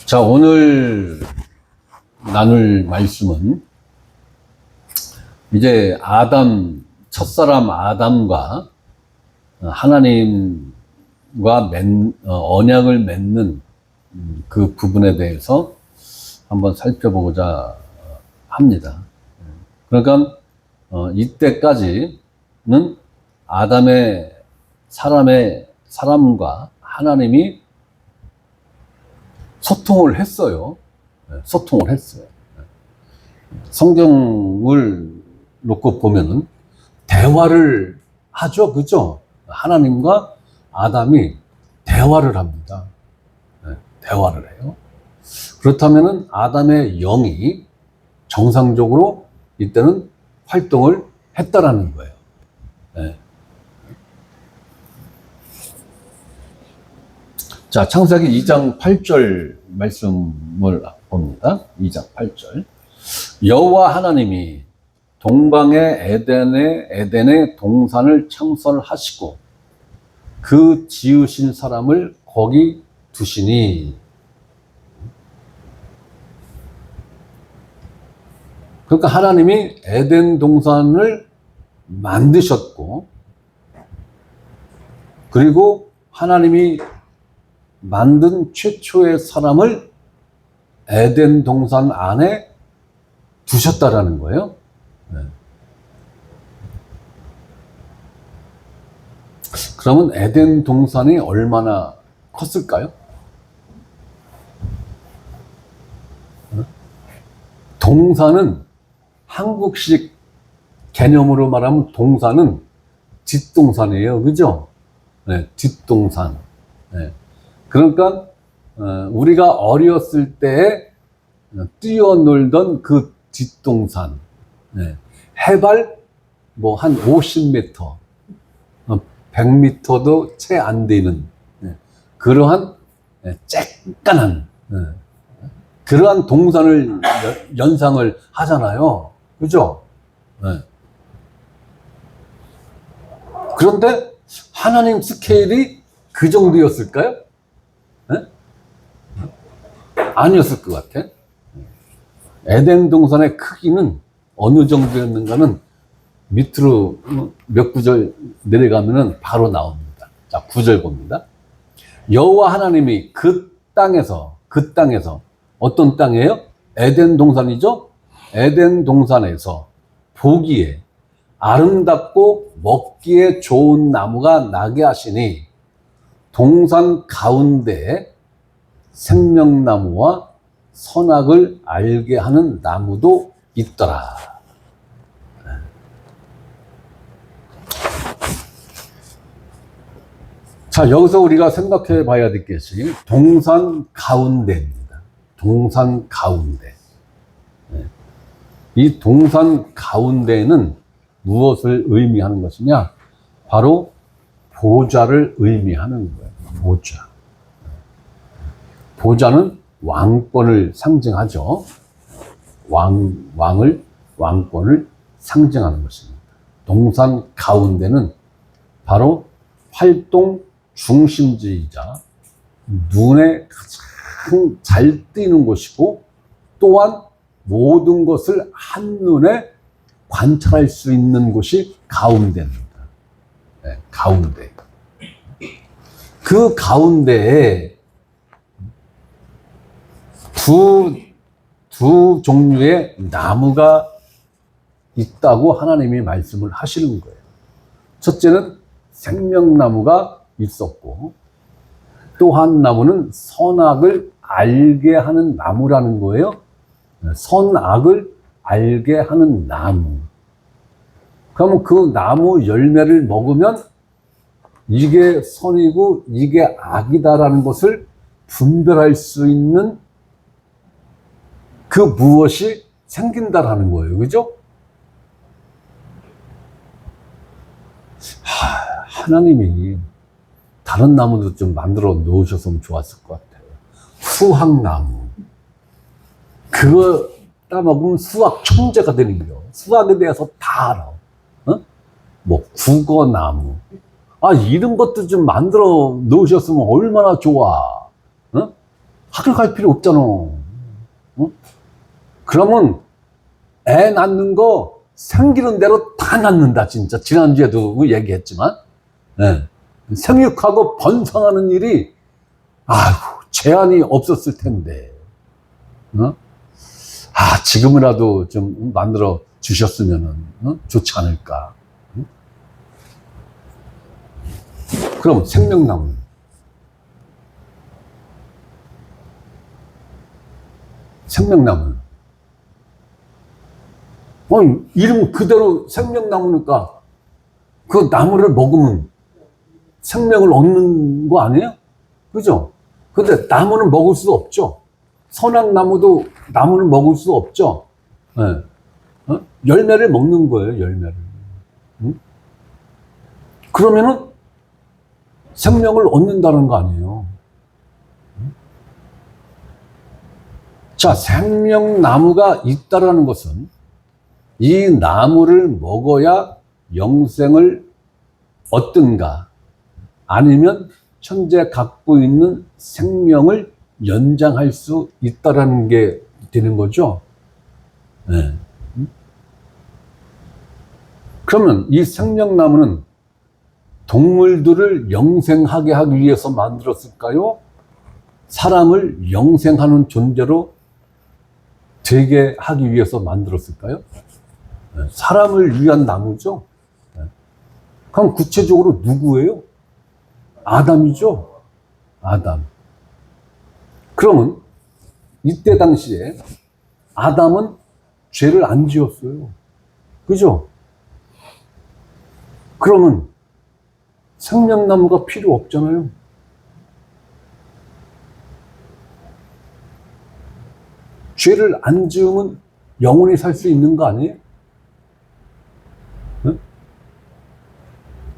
자, 오늘 나눌 말씀은 이제 첫사람 아담과 하나님과 언약을 맺는 그 부분에 대해서 한번 살펴보고자 합니다. 그러니까 이때까지는 사람과 하나님이 소통을 했어요. 소통을 했어요. 성경을 놓고 보면은 대화를 하죠. 그죠? 하나님과 아담이 대화를 합니다. 대화를 해요. 그렇다면은 아담의 영이 정상적으로 이때는 활동을 했다라는 거예요. 자, 창세기 2장 8절 말씀을 봅니다. 2장 8절. 여호와 하나님이 동방의 에덴의 동산을 창설하시고 그 지으신 사람을 거기 두시니. 그러니까 하나님이 에덴 동산을 만드셨고, 그리고 하나님이 만든 최초의 사람을 에덴 동산 안에 두셨다라는 거예요. 그러면 에덴 동산이 얼마나 컸을까요? 동산은 한국식 개념으로 말하면 동산은 뒷동산이에요. 그죠? 네, 뒷동산. 네. 그러니까 우리가 어렸을 때 뛰어놀던 그 뒷동산, 해발 뭐 한 50m, 100m도 채 안 되는 그러한 쬐깐한 그러한 동산을 연상을 하잖아요. 그죠? 그런데 하나님 스케일이 그 정도였을까요? 아니었을 것 같아. 에덴 동산의 크기는 어느 정도였는가는 밑으로 몇 구절 내려가면은 바로 나옵니다. 자, 9절 봅니다. 여호와 하나님이 그 땅에서 어떤 땅이에요? 에덴 동산이죠? 에덴 동산에서 보기에 아름답고 먹기에 좋은 나무가 나게 하시니 동산 가운데에 생명나무와 선악을 알게 하는 나무도 있더라. 자, 여기서 우리가 생각해 봐야 될 것이 동산 가운데입니다. 동산 가운데. 이 동산 가운데는 무엇을 의미하는 것이냐? 바로 보좌를 의미하는 거예요. 보좌. 보좌는 왕권을 상징하죠. 왕권을 상징하는 것입니다. 동산 가운데는 바로 활동 중심지이자 눈에 가장 잘 띄는 곳이고, 또한 모든 것을 한눈에 관찰할 수 있는 곳이 가운데입니다. 가운데. 그 가운데에 두 종류의 나무가 있다고 하나님이 말씀을 하시는 거예요. 첫째는 생명나무가 있었고, 또 한 나무는 선악을 알게 하는 나무라는 거예요. 선악을 알게 하는 나무. 그러면 그 나무 열매를 먹으면 이게 선이고 이게 악이다라는 것을 분별할 수 있는 그 무엇이 생긴다라는 거예요. 그죠? 하나님이 다른 나무도 좀 만들어 놓으셨으면 좋았을 것 같아요. 수학나무. 그거 따먹으면 수학 천재가 되는 거예요. 수학에 대해서 다 알아. 뭐 국어나무. 이런 것도 좀 만들어 놓으셨으면 얼마나 좋아. 학교 갈 필요 없잖아. 그러면 애 낳는 거 생기는 대로 다 낳는다, 진짜. 지난주에도 얘기했지만. 네. 생육하고 번성하는 일이, 제한이 없었을 텐데. 지금이라도 좀 만들어 주셨으면 좋지 않을까. 그럼 생명나무. 생명나무. 이름 그대로 생명나무니까 그 나무를 먹으면 생명을 얻는 거 아니에요? 그죠? 근데 나무는 먹을 수 없죠. 선악나무도 나무는 먹을 수 없죠. 네. 열매를 먹는 거예요, 열매를. 그러면은 생명을 얻는다는 거 아니에요. 자, 생명나무가 있다라는 것은 이 나무를 먹어야 영생을 얻든가 아니면 현재 갖고 있는 생명을 연장할 수 있다라는 게 되는 거죠. 네. 그러면 이 생명나무는 동물들을 영생하게 하기 위해서 만들었을까요? 사람을 영생하는 존재로 되게 하기 위해서 만들었을까요? 네. 사람을 위한 나무죠. 네. 그럼 구체적으로 누구예요? 아담이죠. 아담. 그러면 이때 당시에 아담은 죄를 안 지었어요. 그죠? 그러면 생명나무가 필요 없잖아요. 죄를 안 지으면 영원히 살 수 있는 거 아니에요? 네?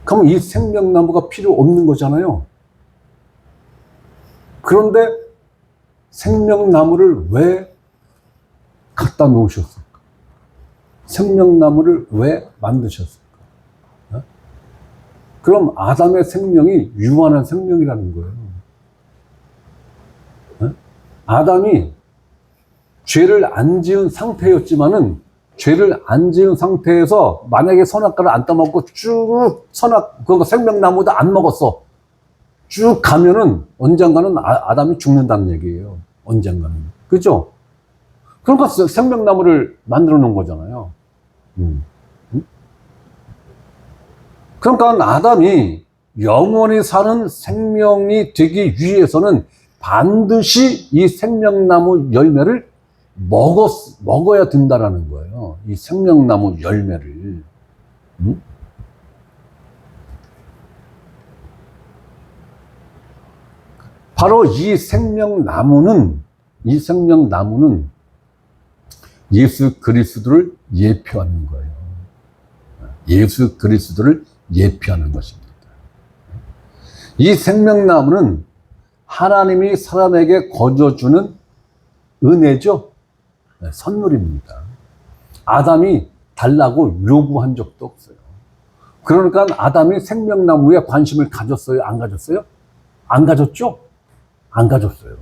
그럼 이 생명나무가 필요 없는 거잖아요. 그런데 생명나무를 왜 갖다 놓으셨을까? 생명나무를 왜 만드셨을까? 네? 그럼 아담의 생명이 유한한 생명이라는 거예요. 네? 아담이 죄를 안 지은 상태였지만은 죄를 안 지은 상태에서 만약에 선악과를 안 따먹고 쭉 그거 생명나무도 안 먹었어. 쭉 가면은 언젠가는 아담이 죽는다는 얘기예요. 언젠가는. 그죠? 그러니까 생명나무를 만들어 놓은 거잖아요. 그러니까 아담이 영원히 사는 생명이 되기 위해서는 반드시 이 생명나무 열매를 먹어야 된다라는 거예요. 이 생명나무 열매를. 바로 이 생명나무는 예수 그리스도를 예표하는 거예요. 예수 그리스도를 예표하는 것입니다. 이 생명나무는 하나님이 사람에게 거저주는 은혜죠. 선물입니다. 아담이 달라고 요구한 적도 없어요. 그러니까 아담이 생명나무에 관심을 가졌어요? 안 가졌어요? 안 가졌죠? 안 가졌어요.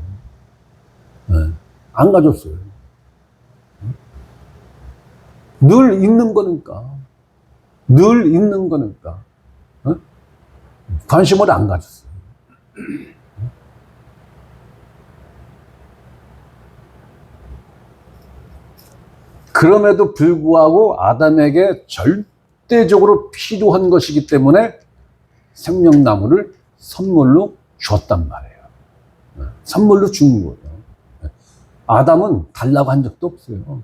네, 안 가졌어요. 늘 있는 거니까. 늘 있는 거니까. 네? 관심을 안 가졌어요. 그럼에도 불구하고 아담에게 절대적으로 필요한 것이기 때문에 생명나무를 선물로 줬단 말이에요. 선물로 준 거예요. 아담은 달라고 한 적도 없어요.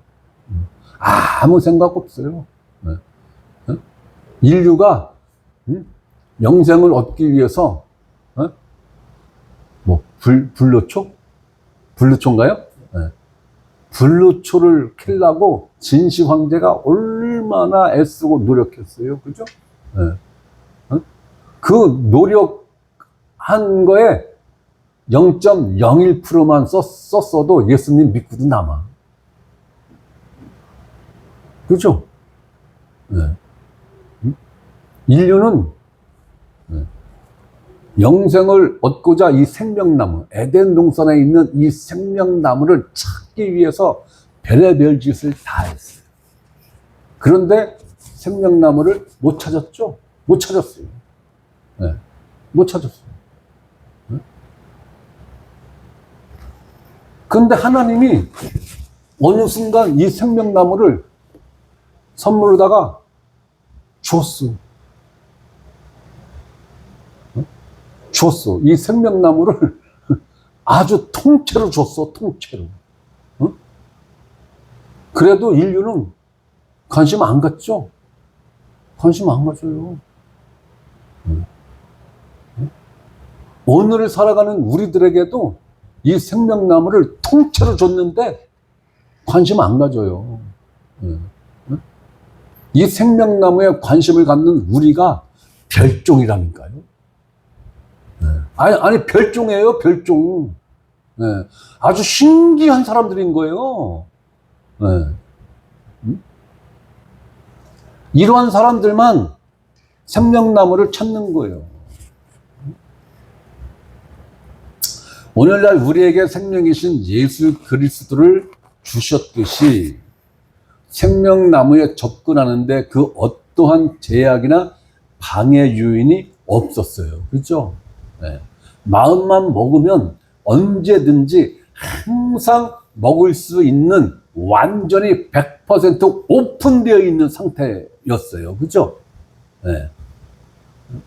아무 생각 없어요. 인류가 영생을 얻기 위해서 불로초? 불로초인가요? 불로초를 켜려고 진시 황제가 얼마나 애쓰고 노력했어요. 그죠? 그 노력한 거에 0.01%만 썼어도 예수님 믿고도 남아. 그죠? 영생을 얻고자 이 생명나무, 에덴 동산에 있는 이 생명나무를 찾기 위해서 별의별 짓을 다 했어요. 그런데 생명나무를 못 찾았죠? 못 찾았어요. 네, 못 찾았어요. 네? 그런데 하나님이 어느 순간 이 생명나무를 선물로다가 줬어. 줬어. 이 생명나무를 아주 통째로 줬어, 통째로. 어? 그래도 인류는 관심 안 갖죠? 관심 안 가져요. 오늘을 살아가는 우리들에게도 이 생명나무를 통째로 줬는데 관심 안 가져요. 이 생명나무에 관심을 갖는 우리가 별종이라니까요. 아니, 별종이에요, 별종. 네. 아주 신기한 사람들인 거예요. 네. 이러한 사람들만 생명나무를 찾는 거예요. 오늘날 우리에게 생명이신 예수 그리스도를 주셨듯이 생명나무에 접근하는데 그 어떠한 제약이나 방해 요인이 없었어요. 그렇죠? 네. 마음만 먹으면 언제든지 항상 먹을 수 있는 완전히 100% 오픈되어 있는 상태였어요. 그죠? 네.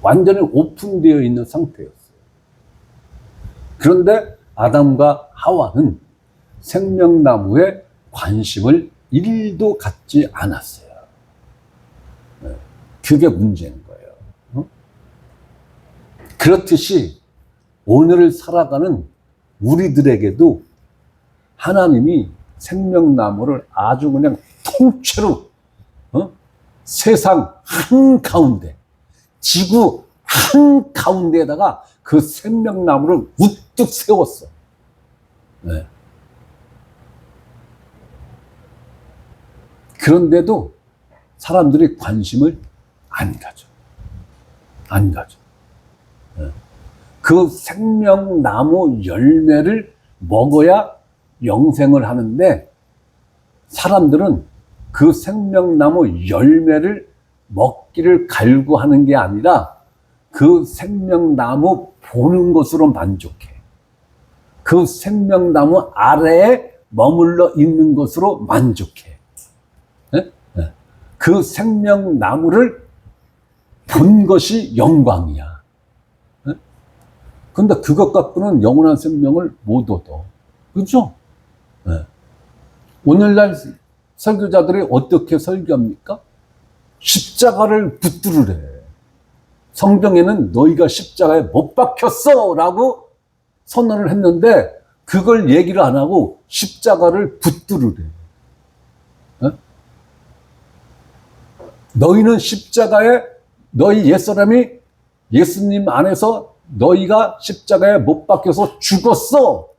완전히 오픈되어 있는 상태였어요. 그런데 아담과 하와는 생명나무에 관심을 1도 갖지 않았어요. 네. 그게 문제인 거예요. 그렇듯이 오늘을 살아가는 우리들에게도 하나님이 생명나무를 아주 그냥 통째로 세상 한가운데, 지구 한가운데에다가 그 생명나무를 우뚝 세웠어. 네. 그런데도 사람들이 관심을 안 가져. 안 가져. 네. 그 생명나무 열매를 먹어야 영생을 하는데 사람들은 그 생명나무 열매를 먹기를 갈구하는 게 아니라 그 생명나무 보는 것으로 만족해. 그 생명나무 아래에 머물러 있는 것으로 만족해. 네? 네. 그 생명나무를 본 것이 영광이야. 네? 근데 그것 갖고는 영원한 생명을 못 얻어. 그렇죠? 네. 오늘날 설교자들이 어떻게 설교합니까? 십자가를 붙들으래. 성경에는 너희가 십자가에 못 박혔어 라고 선언을 했는데 그걸 얘기를 안 하고 십자가를 붙들으래. 네? 너희는 십자가에 너희 옛사람이 예수님 안에서 너희가 십자가에 못 박혀서 죽었어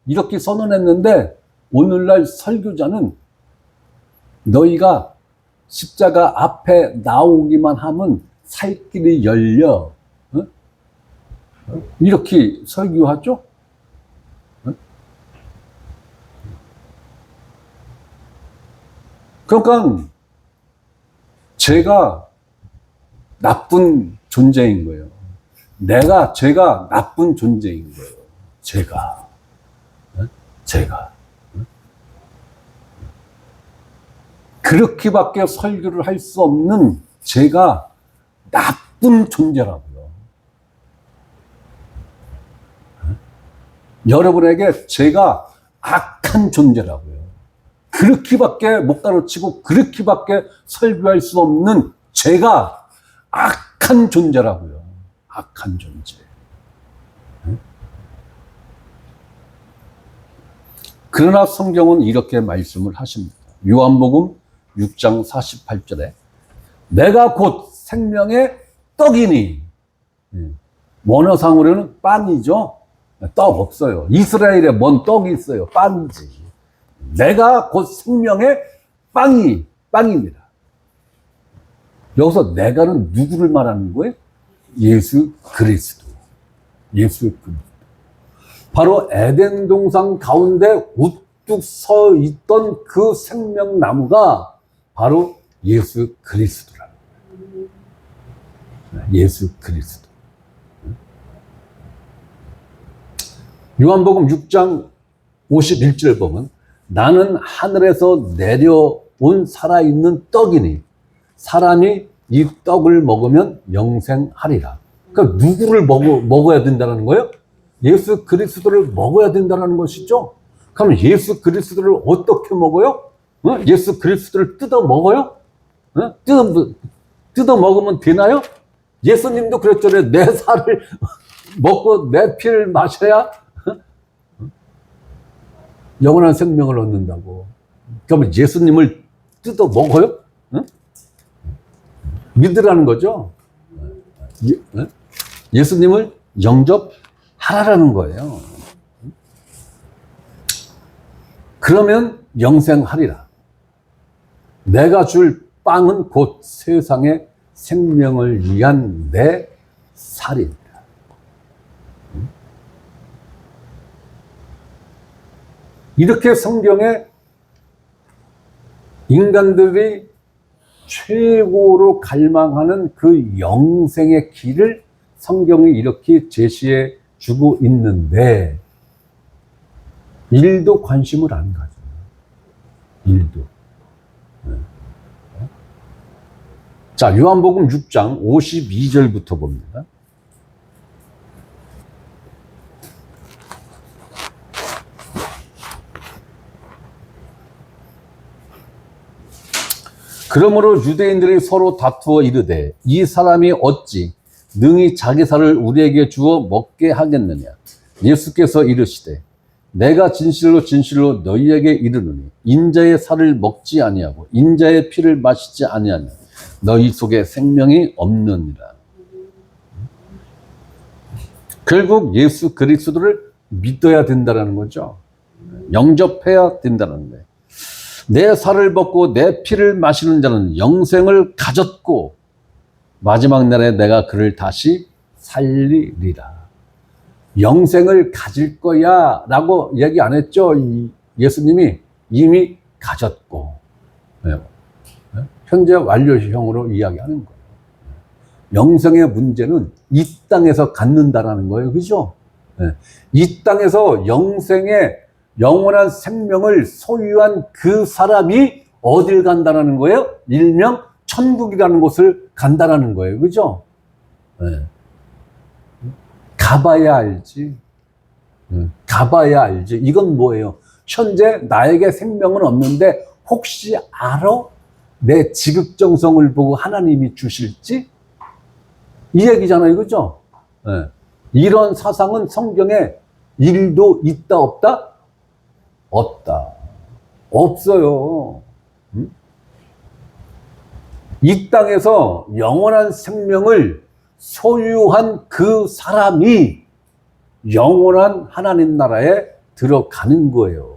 이렇게 선언했는데 오늘날 설교자는 너희가 십자가 앞에 나오기만 하면 살길이 열려 이렇게 설교하죠. 그러니까 제가 나쁜 존재인 거예요. 제가 나쁜 존재인 거예요. 제가. 그렇게밖에 설교를 할 수 없는 제가 나쁜 존재라고요. 여러분에게 제가 악한 존재라고요. 그렇게밖에 못 가르치고 그렇게밖에 설교할 수 없는 제가 악한 존재라고요. 악한 존재. 그러나 성경은 이렇게 말씀을 하십니다. 요한복음 6장 48절에 내가 곧 생명의 떡이니, 원어상으로는 빵이죠. 떡 없어요. 이스라엘에 뭔 떡이 있어요. 빵이지. 내가 곧 생명의 빵입니다. 여기서 내가는 누구를 말하는 거예요? 예수 그리스도. 예수 그리스도. 바로 에덴 동산 가운데 우뚝 서 있던 그 생명나무가 바로 예수 그리스도라. 예수 그리스도. 요한복음 6장 51절 보면 나는 하늘에서 내려온 살아있는 떡이니 사람이 이 떡을 먹으면 영생하리라. 그러니까 누구를 먹어야 된다는 거예요? 예수 그리스도를 먹어야 된다는 것이죠. 그럼 예수 그리스도를 어떻게 먹어요? 예수 그리스도를 뜯어 먹어요? 뜯어 먹으면 되나요? 예수님도 그랬잖아요. 내 살을 먹고 내 피를 마셔야 영원한 생명을 얻는다고. 그러면 예수님을 뜯어 먹어요? 믿으라는 거죠. 예수님을 영접하라는 거예요. 그러면 영생하리라. 내가 줄 빵은 곧 세상의 생명을 위한 내 살이다. 이렇게 성경에 인간들이 최고로 갈망하는 그 영생의 길을 성경이 이렇게 제시해 주고 있는데 일도 관심을 안 가져요. 일도. 자, 요한복음 6장 52절부터 봅니다. 그러므로 유대인들이 서로 다투어 이르되 이 사람이 어찌 능히 자기 살을 우리에게 주어 먹게 하겠느냐. 예수께서 이르시되 내가 진실로 진실로 너희에게 이르노니 인자의 살을 먹지 아니하고 인자의 피를 마시지 아니하면 너희 속에 생명이 없느니라. 결국 예수 그리스도를 믿어야 된다는 거죠. 영접해야 된다는데 내 살을 먹고 내 피를 마시는 자는 영생을 가졌고 마지막 날에 내가 그를 다시 살리리라. 영생을 가질 거야 라고 얘기 안 했죠. 예수님이 이미 가졌고 현재 완료형으로 이야기하는 거예요. 영생의 문제는 이 땅에서 갖는다라는 거예요. 그죠? 이 땅에서 영생의 영원한 생명을 소유한 그 사람이 어딜 간다라는 거예요? 일명 천국이라는 곳을 간다라는 거예요. 그죠? 가봐야 알지. 가봐야 알지. 이건 뭐예요? 현재 나에게 생명은 없는데 혹시 알아? 내 지극정성을 보고 하나님이 주실지? 이 얘기잖아요. 그죠? 이런 사상은 성경에 일도 있다 없다? 없다. 없어요. 이 땅에서 영원한 생명을 소유한 그 사람이 영원한 하나님 나라에 들어가는 거예요.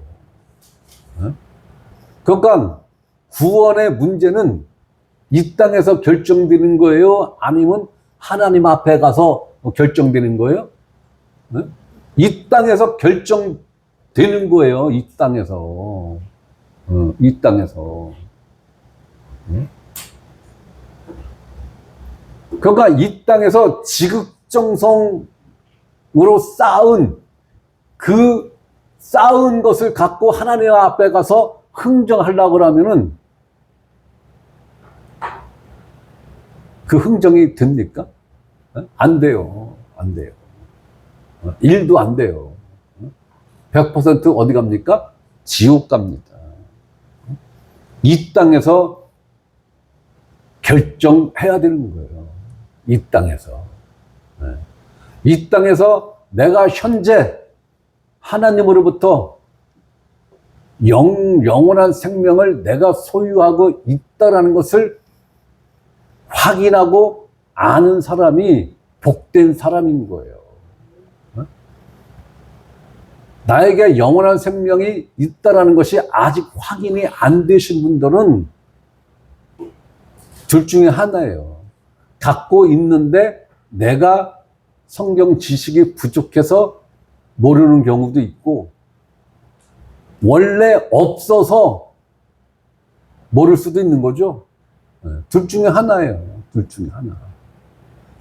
그러니까 구원의 문제는 이 땅에서 결정되는 거예요? 아니면 하나님 앞에 가서 결정되는 거예요? 이 땅에서 결정되는 거예요. 이 땅에서. 이 땅에서. 그러니까 이 땅에서 지극정성으로 쌓은 것을 갖고 하나님 앞에 가서 흥정하려고 하면은 그 흥정이 됩니까? 안 돼요. 안 돼요. 일도 안 돼요. 100% 어디 갑니까? 지옥 갑니다. 이 땅에서 결정해야 되는 거예요. 이 땅에서. 이 땅에서 내가 현재 하나님으로부터 영원한 생명을 내가 소유하고 있다라는 것을 확인하고 아는 사람이 복된 사람인 거예요. 나에게 영원한 생명이 있다라는 것이 아직 확인이 안 되신 분들은 둘 중에 하나예요. 갖고 있는데 내가 성경 지식이 부족해서 모르는 경우도 있고, 원래 없어서 모를 수도 있는 거죠. 둘 중에 하나예요. 둘 중에 하나.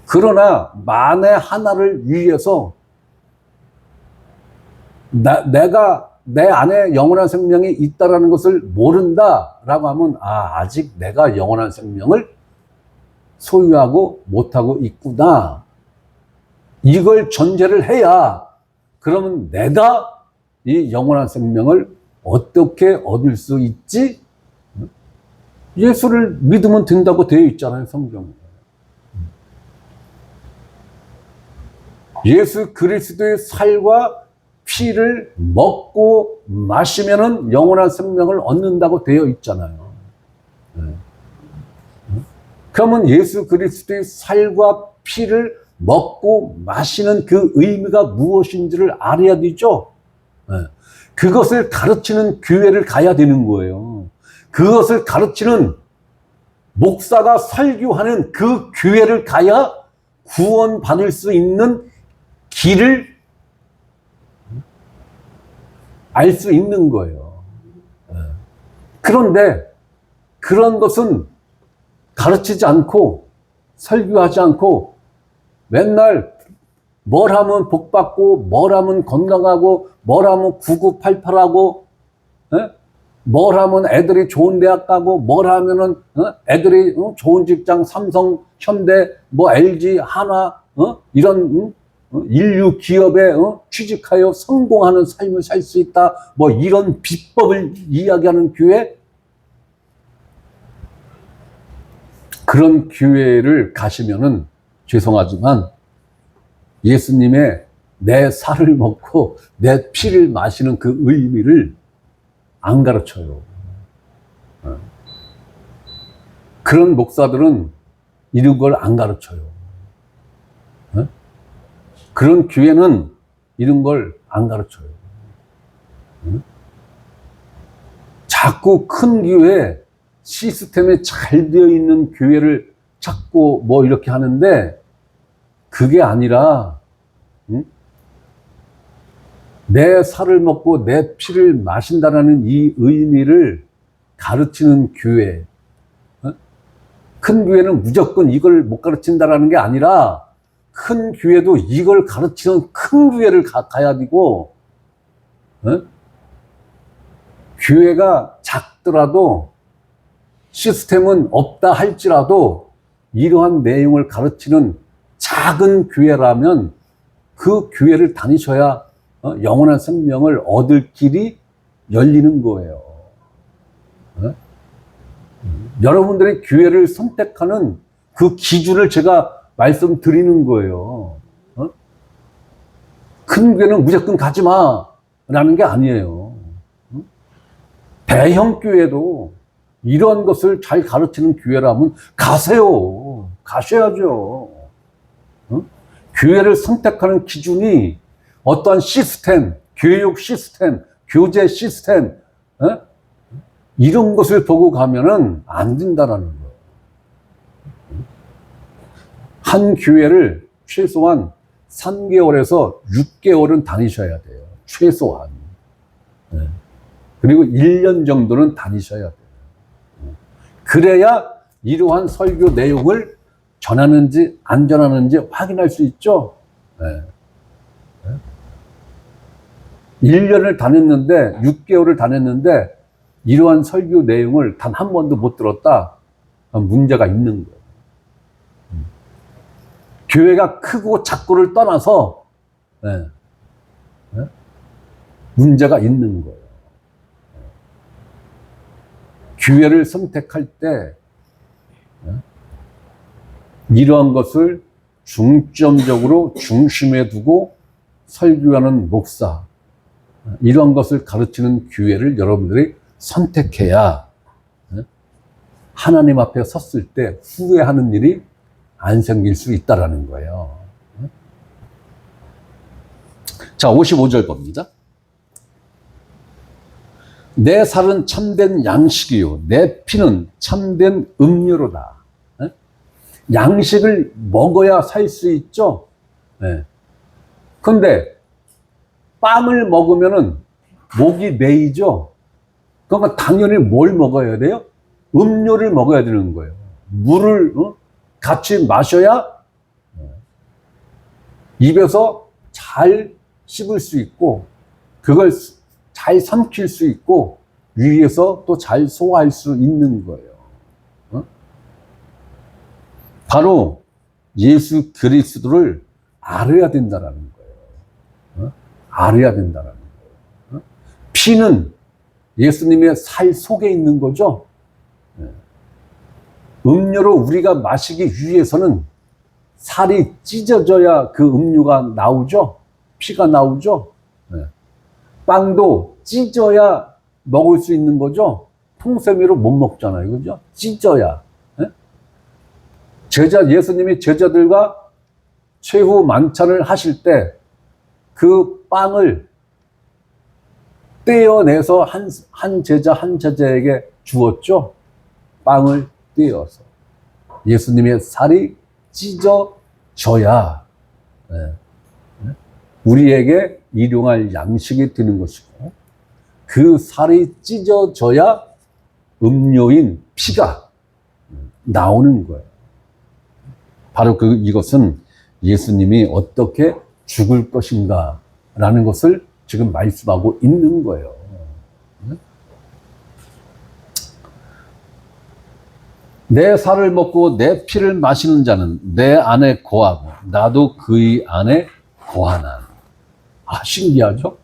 그러나 만에 하나를 위해서 내가 내 안에 영원한 생명이 있다라는 것을 모른다라고 하면 아직 내가 영원한 생명을 소유하고 못하고 있구나. 이걸 전제를 해야 그러면 내가 이 영원한 생명을 어떻게 얻을 수 있지? 예수를 믿으면 된다고 되어 있잖아요, 성경에. 예수 그리스도의 살과 피를 먹고 마시면은 영원한 생명을 얻는다고 되어 있잖아요. 그러면 예수 그리스도의 살과 피를 먹고 마시는 그 의미가 무엇인지를 알아야 되죠. 그것을 가르치는 교회를 가야 되는 거예요. 그것을 가르치는 목사가 설교하는 그 교회를 가야 구원받을 수 있는 길을 알 수 있는 거예요. 그런데 그런 것은 가르치지 않고 설교하지 않고 맨날 뭘 하면 복받고 뭘 하면 건강하고 뭘 하면 9988하고 뭘 하면 애들이 좋은 대학 가고 뭘 하면은 애들이 좋은 직장 삼성, 현대, 뭐 LG, 하나 이런 인류 기업에 취직하여 성공하는 삶을 살 수 있다. 뭐 이런 비법을 이야기하는 교회, 그런 교회를 가시면은 죄송하지만 예수님의 내 살을 먹고 내 피를 마시는 그 의미를 안 가르쳐요. 그런 목사들은 이런 걸 안 가르쳐요. 그런 교회는 이런 걸 안 가르쳐요. 자꾸 큰 교회, 시스템에 잘 되어 있는 교회를 찾고 뭐 이렇게 하는데 그게 아니라 내 살을 먹고 내 피를 마신다라는 이 의미를 가르치는 교회. 큰 교회는 무조건 이걸 못 가르친다라는 게 아니라 큰 교회도 이걸 가르치는 큰 교회를 가야 되고, 교회가 작더라도 시스템은 없다 할지라도 이러한 내용을 가르치는 작은 교회라면 그 교회를 다니셔야 영원한 생명을 얻을 길이 열리는 거예요. 여러분들이 교회를 선택하는 그 기준을 제가 말씀드리는 거예요. 큰 교회는 무조건 가지 마라는 게 아니에요. 대형 교회도 이런 것을 잘 가르치는 교회라면 가세요. 가셔야죠. 교회를 선택하는 기준이 어떠한 시스템, 교육 시스템, 교제 시스템, 이런 것을 보고 가면은 안 된다라는 거예요. 한 교회를 최소한 3개월에서 6개월은 다니셔야 돼요. 최소한. 그리고 1년 정도는 다니셔야 돼요. 그래야 이러한 설교 내용을 전하는지 안 전하는지 확인할 수 있죠. 1년을 다녔는데 6개월을 다녔는데 이러한 설교 내용을 단 한 번도 못 들었다. 문제가 있는 거예요. 교회가 크고 작고를 떠나서 문제가 있는 거예요. 교회를 선택할 때 이러한 것을 중점적으로 중심에 두고 설교하는 목사, 이러한 것을 가르치는 교회를 여러분들이 선택해야 하나님 앞에 섰을 때 후회하는 일이 안 생길 수 있다라는 거예요. 자, 55절 봅니다. 내 살은 참된 양식이요 내 피는 참된 음료로다. 양식을 먹어야 살 수 있죠. 네. 근데 빵을 먹으면은 목이 메이죠. 그러니까 당연히 뭘 먹어야 돼요? 음료를 먹어야 되는 거예요. 물을 같이 마셔야 입에서 잘 씹을 수 있고 그걸 잘 삼킬 수 있고 위에서 또 잘 소화할 수 있는 거예요. 바로 예수 그리스도를 알아야 된다라는 거예요. 알아야 된다라는 거예요. 피는 예수님의 살 속에 있는 거죠. 음료로 우리가 마시기 위해서는 살이 찢어져야 그 음료가 나오죠. 피가 나오죠. 빵도 찢어야 먹을 수 있는 거죠. 통세미로 못 먹잖아요. 그죠? 찢어야. 예수님이 제자들과 최후 만찬을 하실 때 그 빵을 떼어내서 한 제자에게 주었죠. 빵을 떼어서. 예수님의 살이 찢어져야 우리에게 일용할 양식이 되는 것이고 그 살이 찢어져야 음료인 피가 나오는 거예요. 바로 이것은 예수님이 어떻게 죽을 것인가 라는 것을 지금 말씀하고 있는 거예요. 내 살을 먹고 내 피를 마시는 자는 내 안에 거하고 나도 그의 안에 거하나. 신기하죠?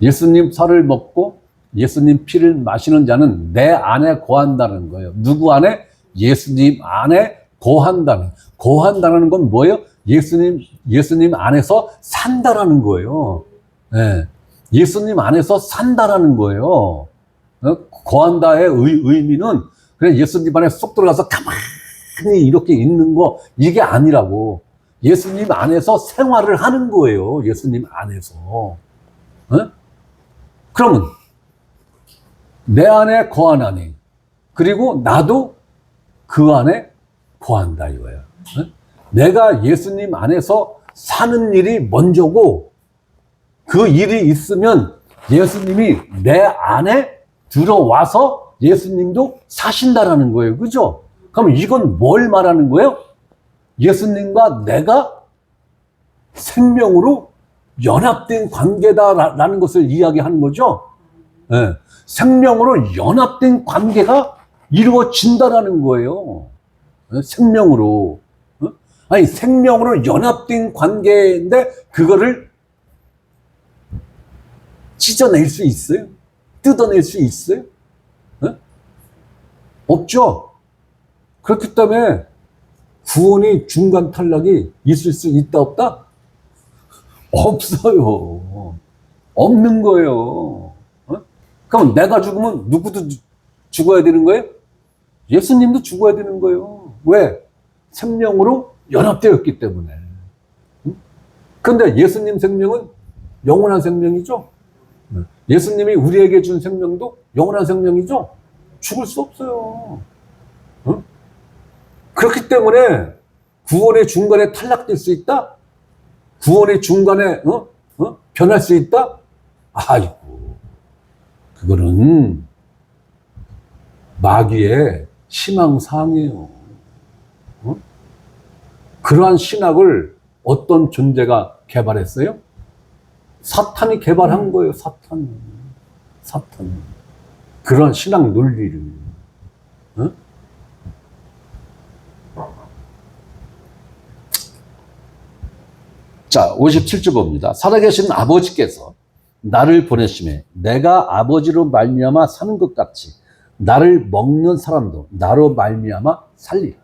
예수님 살을 먹고 예수님 피를 마시는 자는 내 안에 거한다는 거예요. 누구 안에? 예수님 안에 거한다는. 거한다는 건 뭐예요? 예수님 안에서 산다라는 거예요. 네. 예수님 안에서 산다라는 거예요. 거한다의 의미는 그냥 예수님 안에 쏙 들어가서 가만히 이렇게 있는 거, 이게 아니라고. 예수님 안에서 생활을 하는 거예요. 예수님 안에서. 그러면 내 안에 거하나니 그리고 나도 그 안에 거한다 이거예요. 내가 예수님 안에서 사는 일이 먼저고 그 일이 있으면 예수님이 내 안에 들어와서 예수님도 사신다라는 거예요. 그죠? 그럼 이건 뭘 말하는 거예요? 예수님과 내가 생명으로 연합된 관계다라는 것을 이야기하는 거죠. 네. 생명으로 연합된 관계가 이루어진다라는 거예요. 생명으로. 아니, 생명으로 연합된 관계인데, 그거를 찢어낼 수 있어요? 뜯어낼 수 있어요? 없죠? 그렇기 때문에 구원이 중간 탈락이 있을 수 있다, 없다? 없어요. 없는 거예요. 그럼 내가 죽으면 누구도 죽어야 되는 거예요? 예수님도 죽어야 되는 거예요. 왜? 생명으로 연합되었기 때문에. 근데 예수님 생명은 영원한 생명이죠? 예수님이 우리에게 준 생명도 영원한 생명이죠? 죽을 수 없어요. 그렇기 때문에 구원의 중간에 탈락될 수 있다? 구원의 중간에 변할 수 있다? 아이고, 그거는 마귀의 희망사항이에요. 그러한 신학을 어떤 존재가 개발했어요? 사탄이 개발한 거예요. 사탄. 그런 신학 논리를. 자, 57절 봅니다. 살아계신 아버지께서 나를 보내심에 내가 아버지로 말미암아 사는 것 같이 나를 먹는 사람도 나로 말미암아 살리라.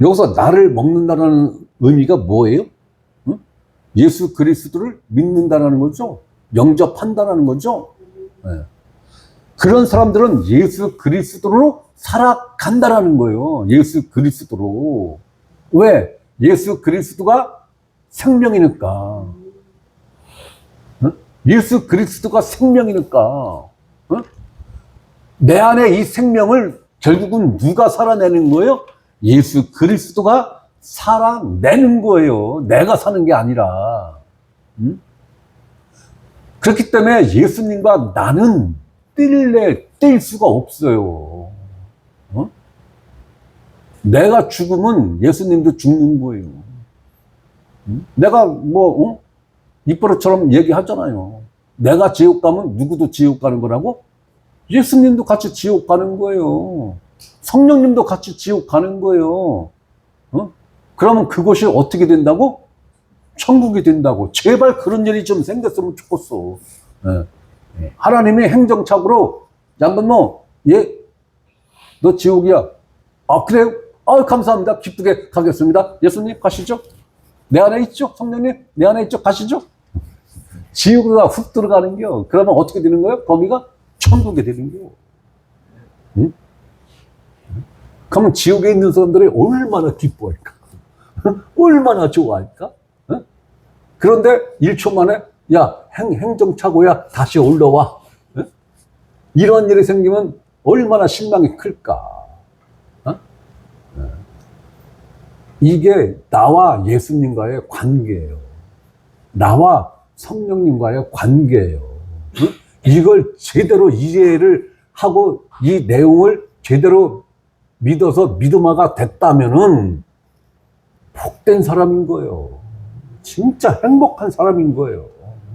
여기서 나를 먹는다는 의미가 뭐예요? 예수 그리스도를 믿는다는 거죠. 영접한다는 거죠. 네. 그런 사람들은 예수 그리스도로 살아간다는 거예요. 예수 그리스도로. 왜? 예수 그리스도가 생명이니까. 예수 그리스도가 생명이니까. 내 안에 이 생명을 결국은 누가 살아내는 거예요? 예수 그리스도가 살아내는 거예요. 내가 사는 게 아니라. 응? 그렇기 때문에 예수님과 나는 뛸 수가 없어요. 어? 내가 죽으면 예수님도 죽는 거예요. 응? 내가 입버릇처럼 얘기하잖아요. 내가 지옥 가면 누구도 지옥 가는 거라고? 예수님도 같이 지옥 가는 거예요. 성령님도 같이 지옥 가는 거예요. 어? 그러면 그것이 어떻게 된다고? 천국이 된다고. 제발 그런 일이 좀 생겼으면 좋겠어. 예. 하나님이 행정착오로 양반모, 너 지옥이야. 아, 그래요? 아, 감사합니다. 기쁘게 가겠습니다. 예수님 가시죠. 내 안에 있죠? 성령님 내 안에 있죠? 가시죠. 지옥으로 훅 들어가는 겨. 그러면 어떻게 되는 거예요? 거기가 천국이 되는 겨. 응? 그러면 지옥에 있는 사람들이 얼마나 기뻐할까? 얼마나 좋아할까? 응? 그런데 1초 만에 야, 행정착오야, 다시 올라와. 응? 이런 일이 생기면 얼마나 실망이 클까? 어? 이게 나와 예수님과의 관계예요. 나와 성령님과의 관계예요. 응? 이걸 제대로 이해를 하고 이 내용을 제대로 믿어서 믿음화가 됐다면은 복된 사람인 거예요. 진짜 행복한 사람인 거예요.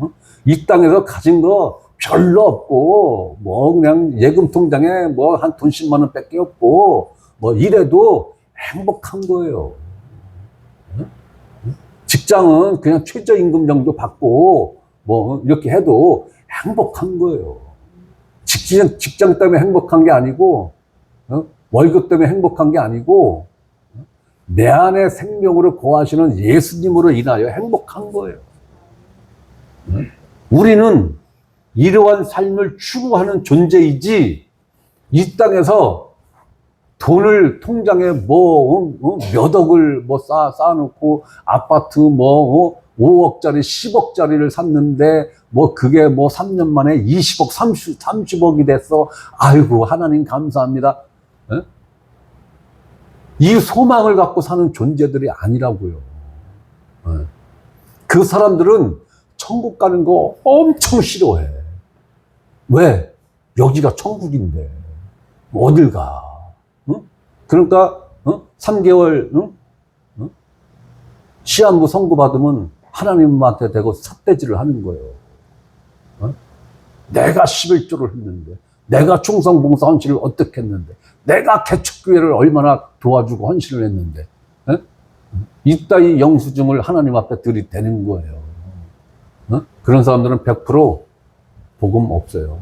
어? 이 땅에서 가진 거 별로 없고 그냥 예금 통장에 한 돈 10만 원 밖에 없고 이래도 행복한 거예요. 직장은 그냥 최저임금 정도 받고 이렇게 해도 행복한 거예요. 직장 때문에 행복한 게 아니고 월급 때문에 행복한 게 아니고 내 안에 생명으로 거하시는 예수님으로 인하여 행복한 거예요. 우리는 이러한 삶을 추구하는 존재이지 이 땅에서 돈을 통장에 몇 억을 쌓아놓고 아파트 5억짜리 10억짜리를 샀는데 그게 3년 만에 20억 30억이 됐어. 아이고 하나님 감사합니다. 에? 이 소망을 갖고 사는 존재들이 아니라고요. 그 사람들은 천국 가는 거 엄청 싫어해. 왜? 여기가 천국인데 어딜 가? 응? 그러니까 3개월 시한부 선고 받으면 하나님한테 대고 삿대질을 하는 거예요. 내가 11조를 했는데, 내가 충성봉사 헌신을 어떻게 했는데, 내가 개척교회를 얼마나 도와주고 헌신을 했는데, 이따위 영수증을 하나님 앞에 들이대는 거예요. 그런 사람들은 100% 복음 없어요.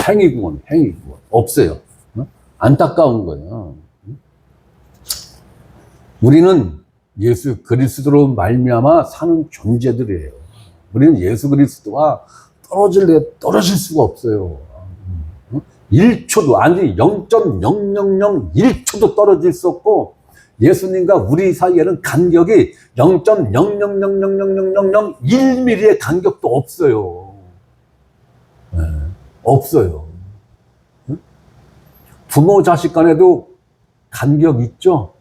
행위구원 없어요. 안타까운 거예요. 우리는 예수 그리스도로 말미암아 사는 존재들이에요. 우리는 예수 그리스도와 떨어질 수가 없어요. 1초도 아니 0.0001초도 떨어질 수 없고 예수님과 우리 사이에는 간격이 0.00000001mm의 간격도 없어요. 네, 없어요. 부모 자식 간에도 간격 있죠?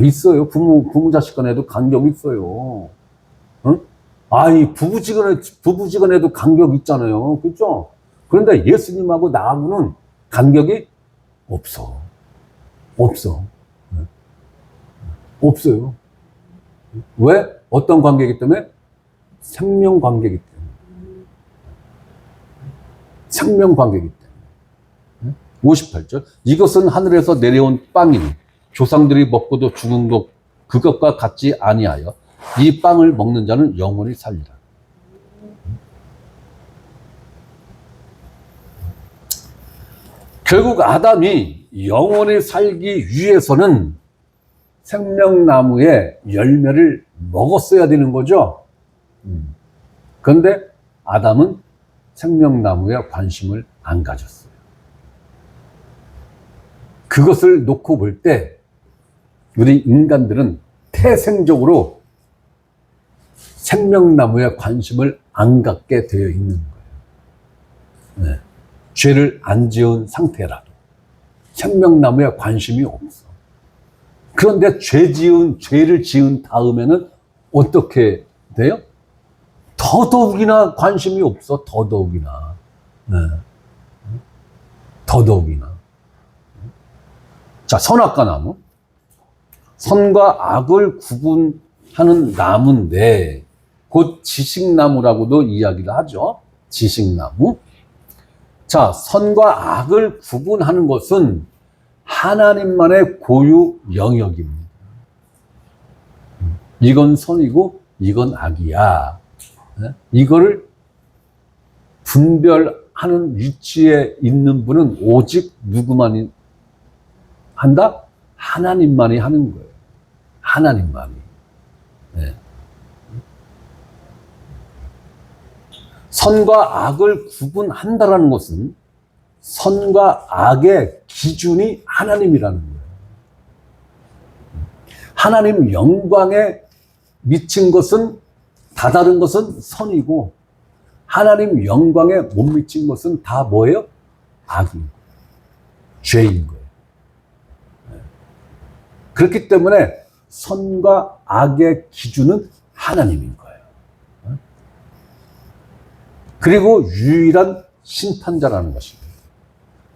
있어요. 부모 자식 간에도 간격 있어요. 응? 이 부부지간에도 간격 있잖아요. 그죠? 그런데 예수님하고 나하고는 간격이 없어. 없어요. 왜? 어떤 관계이기 때문에? 생명 관계이기 때문에. 생명 관계이기 때문에. 58절. 이것은 하늘에서 내려온 빵이니 조상들이 먹고도 죽은 것 그것과 같지 아니하여 이 빵을 먹는 자는 영원히 살리라. 결국 아담이 영원히 살기 위해서는 생명나무의 열매를 먹었어야 되는 거죠. 그런데 아담은 생명나무에 관심을 안 가졌어요. 그것을 놓고 볼 때 우리 인간들은 태생적으로 생명나무에 관심을 안 갖게 되어 있는 거예요. 네. 죄를 안 지은 상태라도 생명나무에 관심이 없어. 그런데 죄를 지은 다음에는 어떻게 돼요? 더더욱이나 관심이 없어, 더더욱이나. 네. 더더욱이나. 자, 선악과 나무. 선과 악을 구분하는 나무인데, 곧 지식나무라고도 이야기를 하죠. 지식나무. 자, 선과 악을 구분하는 것은 하나님만의 고유 영역입니다. 이건 선이고, 이건 악이야. 이거를 분별하는 위치에 있는 분은 오직 누구만이 한다? 하나님만이 하는 거예요. 하나님만이. 네. 선과 악을 구분한다라는 것은 선과 악의 기준이 하나님이라는 거예요. 하나님 영광에 미친 것은 다다른 것은 선이고 하나님 영광에 못 미친 것은 다 뭐예요? 악이고 죄인 거예요. 그렇기 때문에 선과 악의 기준은 하나님인 거예요. 그리고 유일한 심판자라는 것입니다.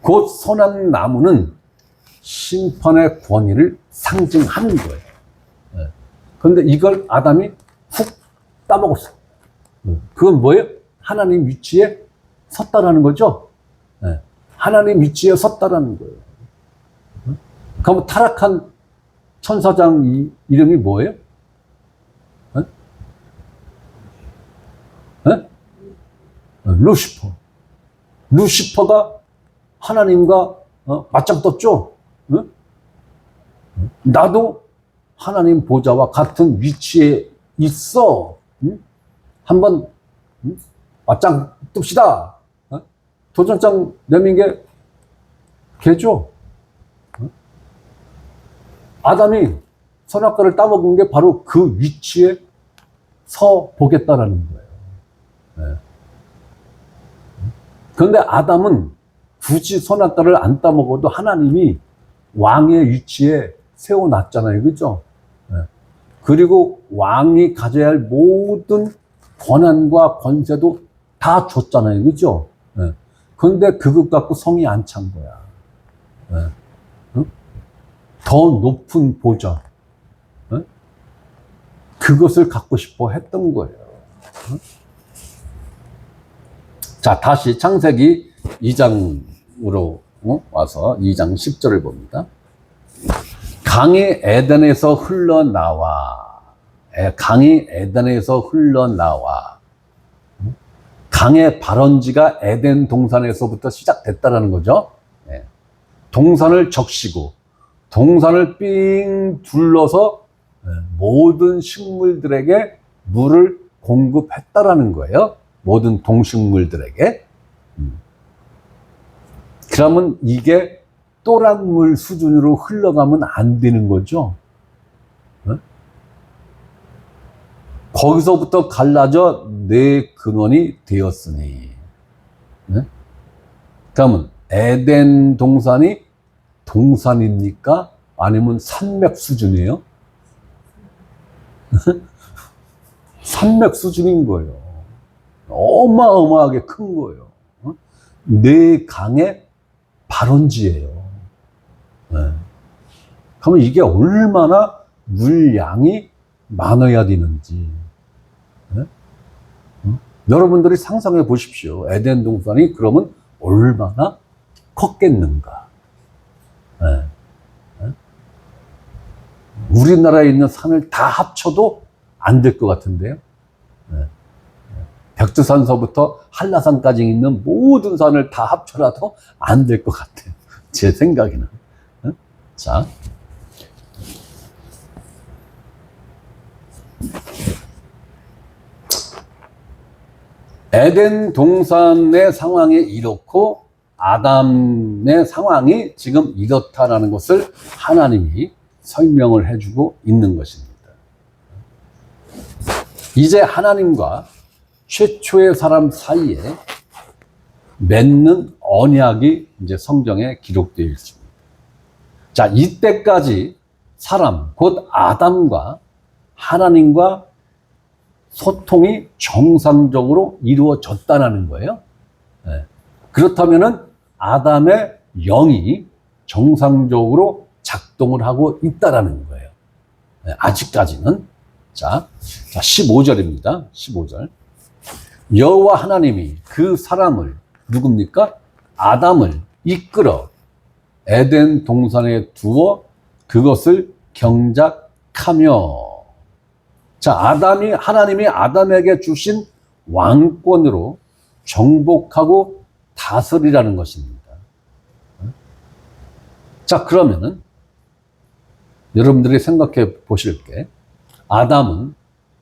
곧 선한 나무는 심판의 권위를 상징하는 거예요. 그런데 이걸 아담이 훅 따먹었어요. 그건 뭐예요? 하나님 위치에 섰다라는 거죠. 하나님 위치에 섰다라는 거예요. 그럼 타락한 천사장 이름이 뭐예요? 루시퍼. 루시퍼가 하나님과 맞짱 떴죠. 나도 하나님 보좌와 같은 위치에 있어. 한번 맞짱 뜹시다. 도전장 내민 게 걔죠. 아담이 선악과를 따먹은 게 바로 그 위치에 서 보겠다라는 거예요. 그런데 아담은 굳이 선악과를 안 따먹어도 하나님이 왕의 위치에 세워놨잖아요. 그죠? 그리고 왕이 가져야 할 모든 권한과 권세도 다 줬잖아요. 그죠? 그런데 그것 갖고 성이 안 찬 거야. 더 높은 보좌. 그것을 갖고 싶어 했던 거예요. 자, 다시 창세기 2장으로 와서 2장 10절을 봅니다. 강이 에덴에서 흘러나와. 강이 에덴에서 흘러나와. 강의 발원지가 에덴 동산에서부터 시작됐다라는 거죠. 동산을 적시고 동산을 삥 둘러서 모든 식물들에게 물을 공급했다라는 거예요. 모든 동식물들에게. 그러면 이게 또랑물 수준으로 흘러가면 안 되는 거죠. 거기서부터 갈라져 내 근원이 되었으니. 그러면 에덴 동산이 동산입니까? 아니면 산맥 수준이에요? 산맥 수준인 거예요. 어마어마하게 큰 거예요. 네 강의 발원지예요. 그러면 이게 얼마나 물량이 많아야 되는지. 여러분들이 상상해 보십시오. 에덴 동산이 그러면 얼마나 컸겠는가. 우리나라에 있는 산을 다 합쳐도 안 될 것 같은데요. 백두산서부터 한라산까지 있는 모든 산을 다 합쳐라도 안 될 것 같아요. 제 생각에는. 자. 에덴 동산의 상황이 이렇고 아담의 상황이 지금 이렇다라는 것을 하나님이 설명을 해주고 있는 것입니다. 이제 하나님과 최초의 사람 사이에 맺는 언약이 이제 성경에 기록되어 있습니다. 자, 이때까지 사람, 곧 아담과 하나님과 소통이 정상적으로 이루어졌다는 거예요. 네. 그렇다면은 아담의 영이 정상적으로 작동을 하고 있다라는 거예요. 네, 아직까지는. 자, 15절입니다. 15절. 여호와 하나님이 그 사람을, 누굽니까? 아담을 이끌어 에덴 동산에 두어 그것을 경작하며. 자, 하나님이 아담에게 주신 왕권으로 정복하고 다스리라는 것입니다. 자, 그러면은 여러분들이 생각해 보실 게, 아담은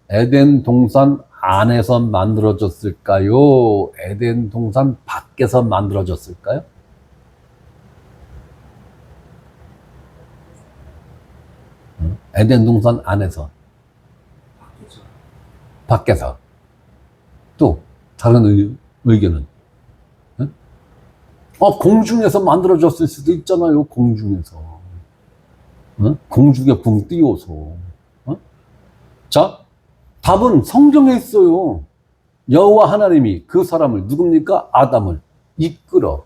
에덴 동산 안에서 만들어졌을까요? 에덴 동산 밖에서 만들어졌을까요? 에덴 동산 안에서, 밖에서. 또 다른 의견은 공중에서 만들어졌을 수도 있잖아요. 공중에서. 공중에 붕 띄워서. 자, 답은 성경에 있어요. 여호와 하나님이 그 사람을, 누굽니까? 아담을 이끌어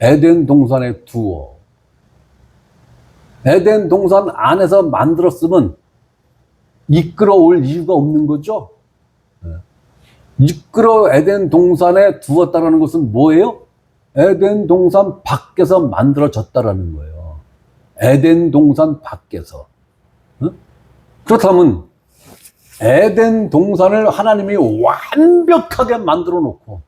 에덴 동산에 두어. 에덴 동산 안에서 만들었으면 이끌어 올 이유가 없는 거죠. 이끌어 에덴 동산에 두었다는 것은 뭐예요? 에덴 동산 밖에서 만들어졌다라는 거예요. 에덴 동산 밖에서. 그렇다면 에덴 동산을 하나님이 완벽하게 만들어 놓고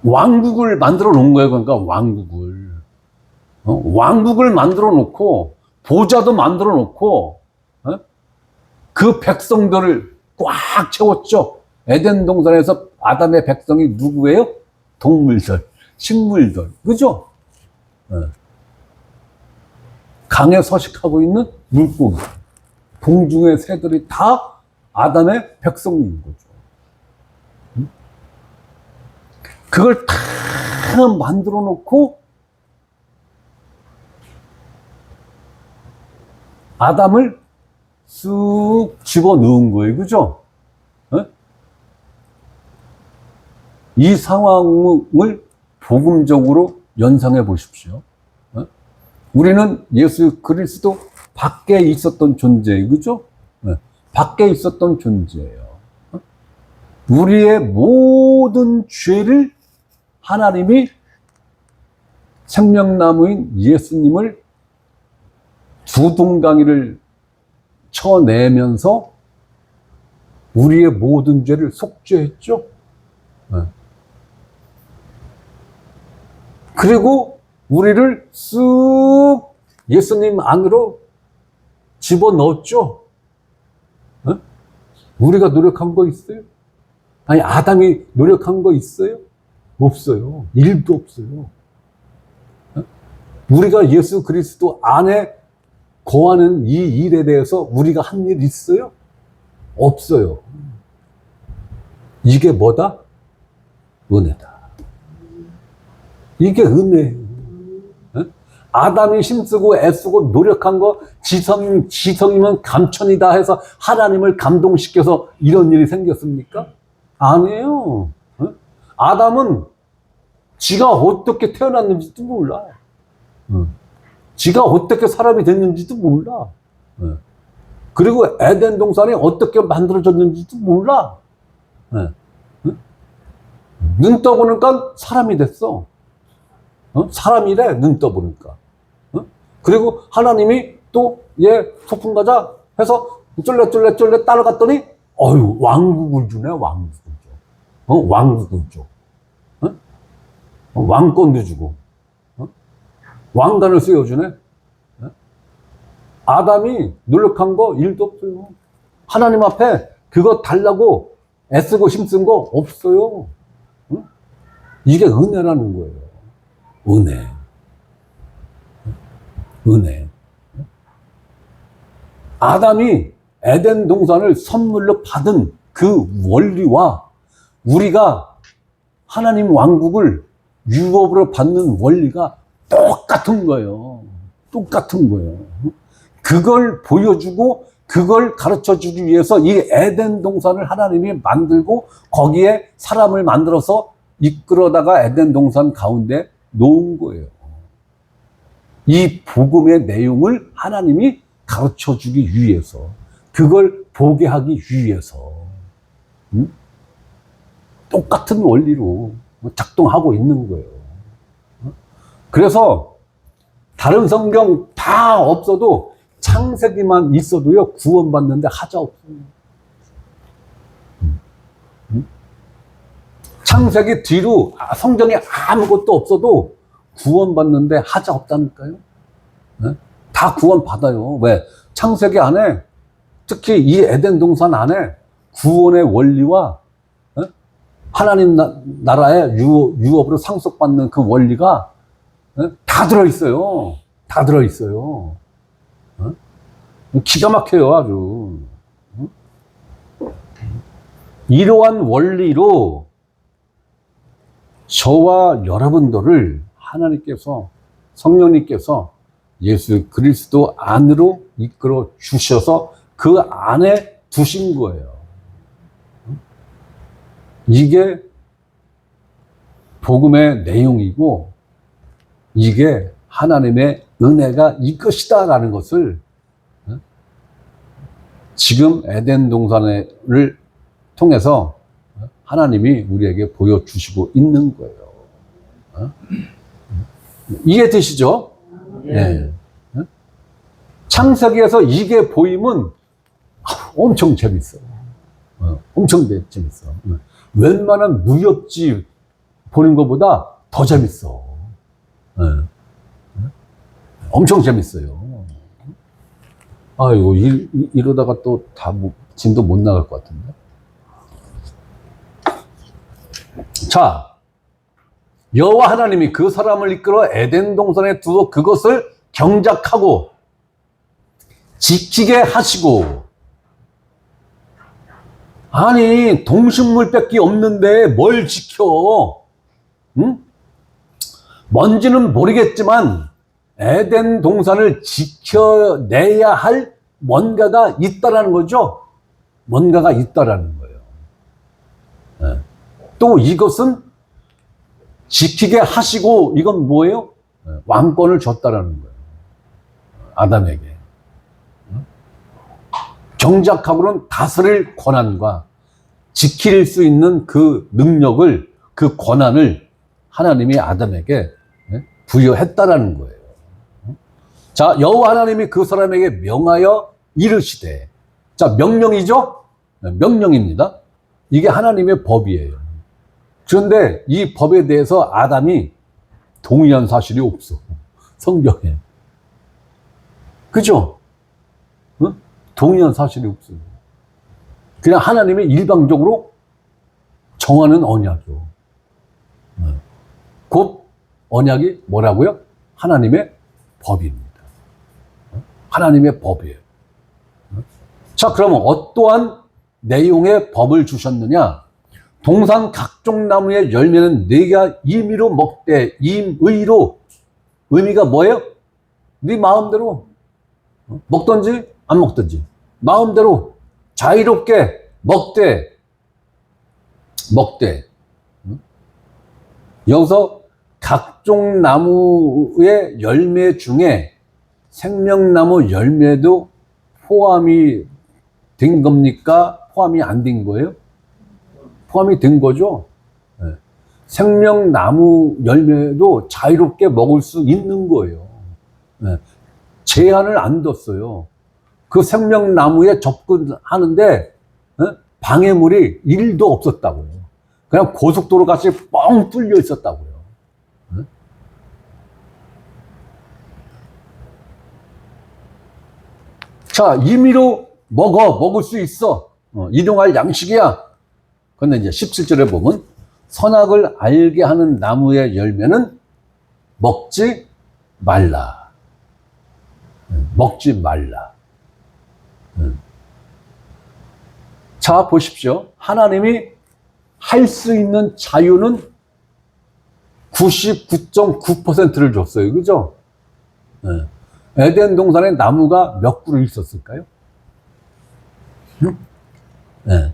왕국을 만들어 놓은 거예요. 그러니까 왕국을 만들어 놓고 보좌도 만들어 놓고 그 백성들을 꽉 채웠죠. 에덴 동산에서 아담의 백성이 누구예요? 동물들, 식물들, 그죠? 강에 서식하고 있는 물고기, 공중의 새들이 다 아담의 백성인 거죠. 그걸 다 만들어 놓고 아담을 쑥 집어 넣은 거예요. 그죠? 이 상황을 복음적으로 연상해 보십시오. 우리는 예수 그리스도 밖에 있었던 존재예요. 그죠? 밖에 있었던 존재예요. 우리의 모든 죄를 하나님이 생명나무인 예수님을 두 동강이를 쳐내면서 우리의 모든 죄를 속죄했죠. 그리고 우리를 쑥 예수님 안으로 집어넣었죠. 우리가 노력한 거 있어요? 아니, 아담이 노력한 거 있어요? 없어요. 1도 없어요. 우리가 예수 그리스도 안에 거하는 이 일에 대해서 우리가 한 일 있어요? 없어요. 이게 뭐다? 은혜다. 이게 은혜예요. 아담이 힘쓰고 애쓰고 노력한 거, 지성이면 감천이다 해서 하나님을 감동시켜서 이런 일이 생겼습니까? 아니에요. 아담은 지가 어떻게 태어났는지도 몰라. 지가 어떻게 사람이 됐는지도 몰라. 그리고 에덴 동산이 어떻게 만들어졌는지도 몰라. 눈 떠보니까 사람이 됐어. 사람이래, 눈 떠보니까. 그리고 하나님이 또 얘 소풍 가자 해서 쫄래 따라갔더니 왕국을 주네. 왕국을 줘. 왕국을 줘. 왕권도 주고 왕관을 씌워주네. 아담이 노력한 거 1도 없어요. 하나님 앞에 그거 달라고 애쓰고 힘쓴 거 없어요. 이게 은혜라는 거예요. 은혜. 아담이 에덴 동산을 선물로 받은 그 원리와 우리가 하나님 왕국을 유업으로 받는 원리가 똑같은 거예요. 똑같은 거예요. 그걸 보여주고 그걸 가르쳐 주기 위해서 이 에덴 동산을 하나님이 만들고 거기에 사람을 만들어서 이끌어다가 에덴 동산 가운데 놓은 거예요. 이 복음의 내용을 하나님이 가르쳐 주기 위해서, 그걸 보게 하기 위해서 똑같은 원리로 작동하고 있는 거예요. 그래서 다른 성경 다 없어도 창세기만 있어도요, 구원받는데 하자 없어요. 창세기 뒤로 성경에 아무것도 없어도 구원받는데 하자 없다니까요. 다 구원받아요. 왜? 창세기 안에, 특히 이 에덴 동산 안에 구원의 원리와 하나님 나라의 유업으로 상속받는 그 원리가 다 들어있어요. 다 들어있어요. 기가 막혀요, 아주. 이러한 원리로 저와 여러분들을 하나님께서, 성령님께서 예수 그리스도 안으로 이끌어 주셔서 그 안에 두신 거예요. 이게 복음의 내용이고, 이게 하나님의 은혜가 이것이다라는 것을 지금 에덴 동산을 통해서 하나님이 우리에게 보여주시고 있는 거예요. 이해되시죠? 네. 창세기에서 이게 보이면 엄청 재밌어. 엄청 재밌어. 웬만한 무협지 보는 것보다 더 재밌어. 엄청 재밌어요. 아이고, 이러다가 또 다 진도 못 나갈 것 같은데. 자, 여호와 하나님이 그 사람을 이끌어 에덴 동산에 두어 그것을 경작하고 지키게 하시고. 아니, 동식물밖에 없는데 뭘 지켜? 응? 뭔지는 모르겠지만 에덴 동산을 지켜내야 할 뭔가가 있다라는 거죠. 뭔가가 있다라는 거예요. 네. 또 이것은 지키게 하시고, 이건 뭐예요? 왕권을 줬다라는 거예요. 아담에게. 경작하고는 다스릴 권한과 지킬 수 있는 그 능력을, 그 권한을 하나님이 아담에게 부여했다라는 거예요. 자, 여호와 하나님이 그 사람에게 명하여 이르시되. 자, 명령이죠? 명령입니다. 이게 하나님의 법이에요. 그런데 이 법에 대해서 아담이 동의한 사실이 없어. 성경에. 그죠? 응? 동의한 사실이 없어요. 그냥 하나님이 일방적으로 정하는 언약이요. 곧 언약이 뭐라고요? 하나님의 법입니다. 하나님의 법이에요. 자, 그러면 어떠한 내용의 법을 주셨느냐? 동산 각종 나무의 열매는 네가 임의로 먹되, 임의로. 의미가 뭐예요? 네 마음대로 먹든지 안 먹든지 마음대로 자유롭게 먹되. 여기서 각종 나무의 열매 중에 생명나무 열매도 포함이 된 겁니까? 포함이 안 된 거예요? 포함이 된 거죠. 생명나무 열매도 자유롭게 먹을 수 있는 거예요. 제한을 안 뒀어요. 그 생명나무에 접근하는데 방해물이 1도 없었다고요. 그냥 고속도로 같이 뻥 뚫려 있었다고요. 자, 임의로 먹을 수 있어. 일용할 양식이야. 그런데 이제 17절에 보면 선악을 알게 하는 나무의 열매는 먹지 말라. 먹지 말라. 자, 보십시오. 하나님이 할 수 있는 자유는 99.9%를 줬어요. 그죠? 에덴 동산에 나무가 몇 그루 있었을까요? 응? 네.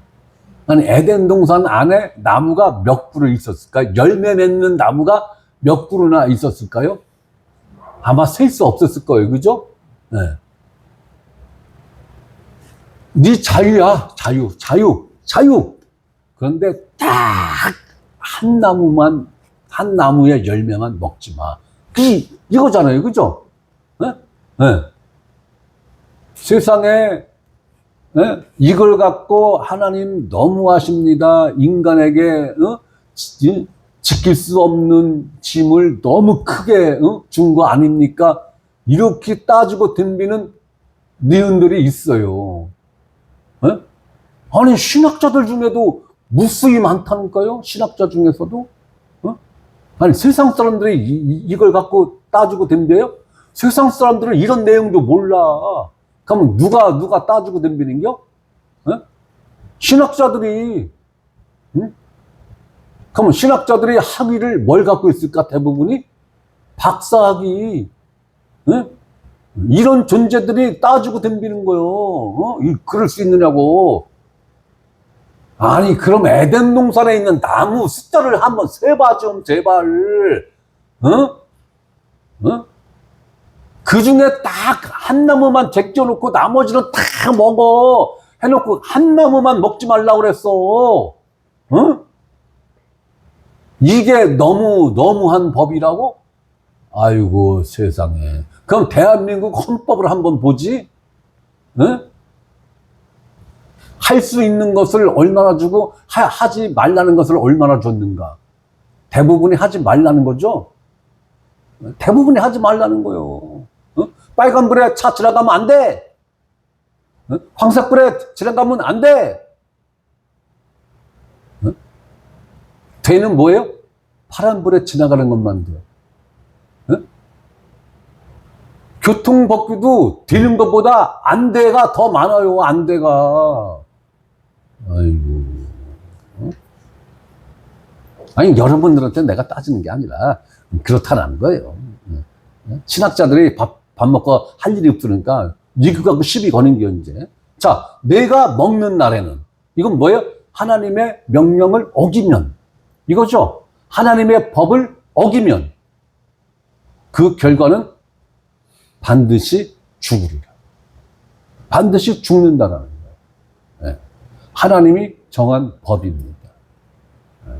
아니, 에덴 동산 안에 나무가 몇 그루 있었을까요? 열매 맺는 나무가 몇 그루나 있었을까요? 아마 셀 수 없었을 거예요. 그죠? 네. 네 자유야. 자유. 그런데 딱 한 나무의 열매만 먹지 마. 이거잖아요. 그죠? 네? 네. 세상에, 네? 이걸 갖고 하나님 너무하십니다. 인간에게, 지킬 수 없는 짐을 너무 크게, 준 거 아닙니까? 이렇게 따지고 덤비는 니은들이 있어요. 네? 아니, 신학자들 중에도 무수히 많다니까요? 신학자 중에서도? 아니, 세상 사람들이 이걸 갖고 따지고 덤벼요? 세상 사람들은 이런 내용도 몰라. 그러면 누가 따지고 덤비는겨? 신학자들이, 응? 그러면 신학자들이 학위를 뭘 갖고 있을까? 대부분이? 박사학위. 응? 이런 존재들이 따지고 덤비는 거요. 그럴 수 있느냐고. 아니, 그럼 에덴 동산에 있는 나무 숫자를 한번 세봐 좀, 제발. 그 중에 딱 한 나무만 제껴놓고 나머지는 다 먹어. 해놓고 한 나무만 먹지 말라고 그랬어. 이게 너무한 법이라고? 아이고, 세상에. 그럼 대한민국 헌법을 한번 보지? 할 수 있는 것을 얼마나 주고 하지 말라는 것을 얼마나 줬는가. 대부분이 하지 말라는 거죠. 대부분이 하지 말라는 거요. 빨간불에 차 지나가면 안 돼. 황색불에 지나가면 안 돼. 돼는 뭐예요? 파란불에 지나가는 것만 돼요. 교통법규도 되는 것보다 안 돼가 더 많아요. 안 돼가. 아이고. 아니, 여러분들한테 내가 따지는 게 아니라 그렇다는 거예요. 신학자들이 밥 먹고 할 일이 없으니까 이거 갖고 시비 거는 게 언제. 자, 내가 먹는 날에는 이건 뭐예요? 하나님의 명령을 어기면 이거죠. 하나님의 법을 어기면 그 결과는 반드시 죽으리라. 반드시 죽는다라는 거예요. 네. 하나님이 정한 법입니다. 네.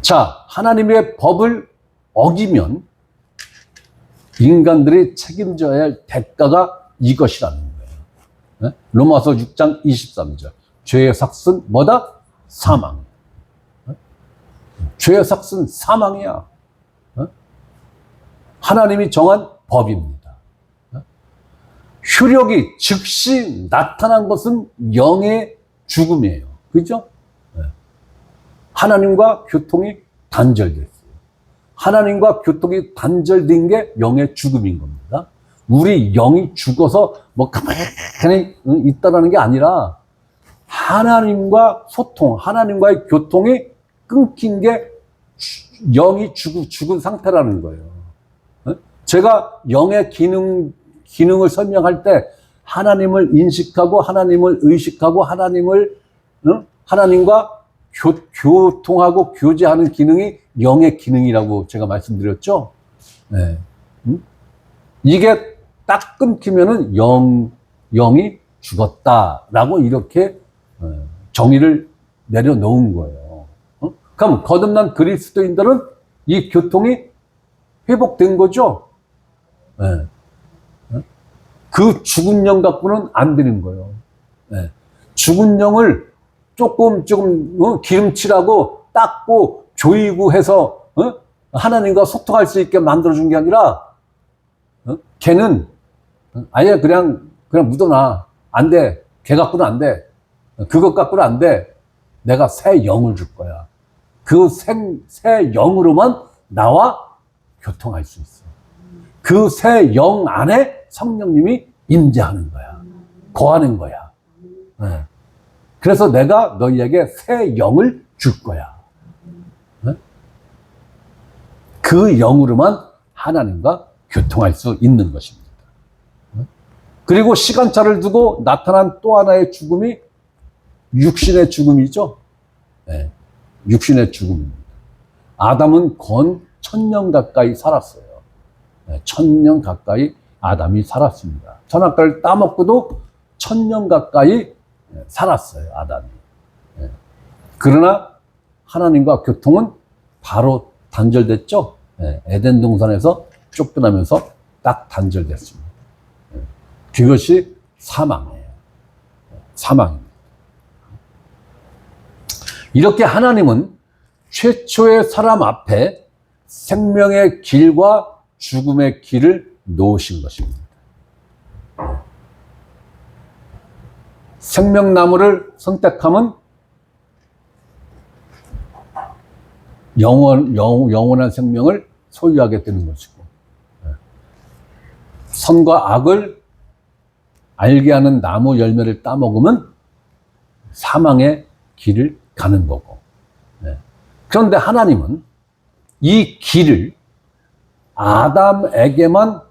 자, 하나님의 법을 어기면 인간들이 책임져야 할 대가가 이것이라는 거예요. 네? 로마서 6장 23절. 죄의 삭은 뭐다? 사망. 네? 죄의 삭은 사망이야. 네? 하나님이 정한 법입니다. 네? 효력이 즉시 나타난 것은 영의 죽음이에요. 그죠? 네. 하나님과 교통이 단절됐어요. 하나님과 교통이 단절된 게 영의 죽음인 겁니다. 우리 영이 죽어서 뭐 가만히 있다라는 게 아니라 하나님과 소통, 하나님과의 교통이 끊긴 게 영이 죽은 상태라는 거예요. 제가 영의 기능을 설명할 때 하나님을 인식하고 하나님을 의식하고 하나님과 교통하고 교제하는 기능이 영의 기능이라고 제가 말씀드렸죠. 네. 이게 딱 끊기면은 영이 죽었다라고 이렇게 정의를 내려놓은 거예요. 그럼 거듭난 그리스도인들은 이 교통이 회복된 거죠. 네. 그 죽은 영 갖고는 안 되는 거예요. 네. 죽은 영을 조금 기름칠하고 닦고 조이고 해서 하나님과 소통할 수 있게 만들어준 게 아니라 걔는 아예 그냥 묻어놔. 안 돼. 걔 갖고는 안 돼. 그것 갖고는 안 돼. 내가 새 영을 줄 거야. 그 새 영으로만 나와 교통할 수 있어. 그 새 영 안에 성령님이 임재하는 거야. 거하는 거야. 네. 그래서 내가 너희에게 새 영을 줄 거야. 네? 그 영으로만 하나님과 교통할 수 있는 것입니다. 그리고 시간차를 두고 나타난 또 하나의 죽음이 육신의 죽음이죠. 네, 육신의 죽음입니다. 아담은 건 1000년 가까이 살았어요. 네, 1000년 가까이 아담이 살았습니다. 선악과를 따먹고도 1000년 가까이 살았어요, 아담이. 네. 그러나 하나님과 교통은 바로 단절됐죠. 네, 에덴 동산에서 쫓겨나면서 딱 단절됐습니다. 네. 그것이 사망이에요. 사망입니다. 이렇게 하나님은 최초의 사람 앞에 생명의 길과 죽음의 길을 놓으신 것입니다. 생명나무를 선택하면 영원한 생명을 소유하게 되는 것이고, 선과 악을 알게 하는 나무 열매를 따먹으면 사망의 길을 가는 거고. 그런데 하나님은 이 길을 아담에게만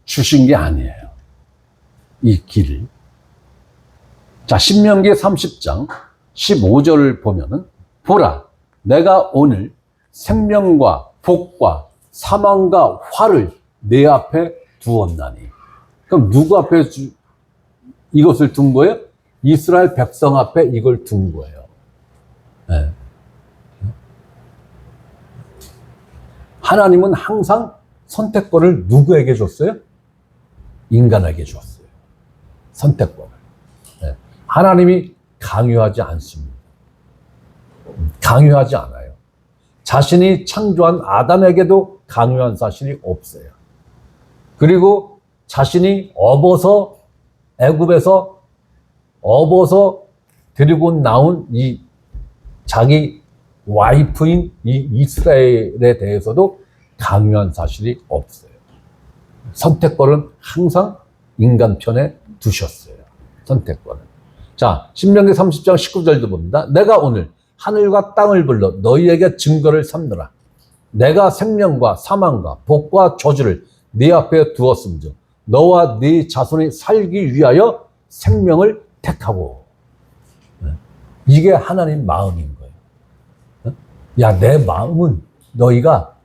주신 게 아니에요. 이 길을. 자, 신명기 30장 15절을 보면은, 보라, 내가 오늘 생명과 복과 사망과 화를 내 앞에 두었나니. 그럼 누구 앞에 이것을 둔 거예요? 이스라엘 백성 앞에 이걸 둔 거예요. 네. 하나님은 항상 선택권을 누구에게 줬어요? 인간에게 줬어요. 선택권을. 네. 하나님이 강요하지 않습니다. 강요하지 않아요. 자신이 창조한 아담에게도 강요한 사실이 없어요. 그리고 자신이 애굽에서 데리고 나온 이 자기 와이프인 이 이스라엘에 대해서도 강요한 사실이 없어요. 선택권은 항상 인간 편에 두셨어요. 선택권은. 자, 신명기 30장 19절도 봅니다. 내가 오늘 하늘과 땅을 불러 너희에게 증거를 삼느라. 내가 생명과 사망과 복과 저주를 네 앞에 두었음즉 너와 네 자손이 살기 위하여 생명을 택하고. 이게 하나님 마음인 거예요. 야, 내 마음은 너희가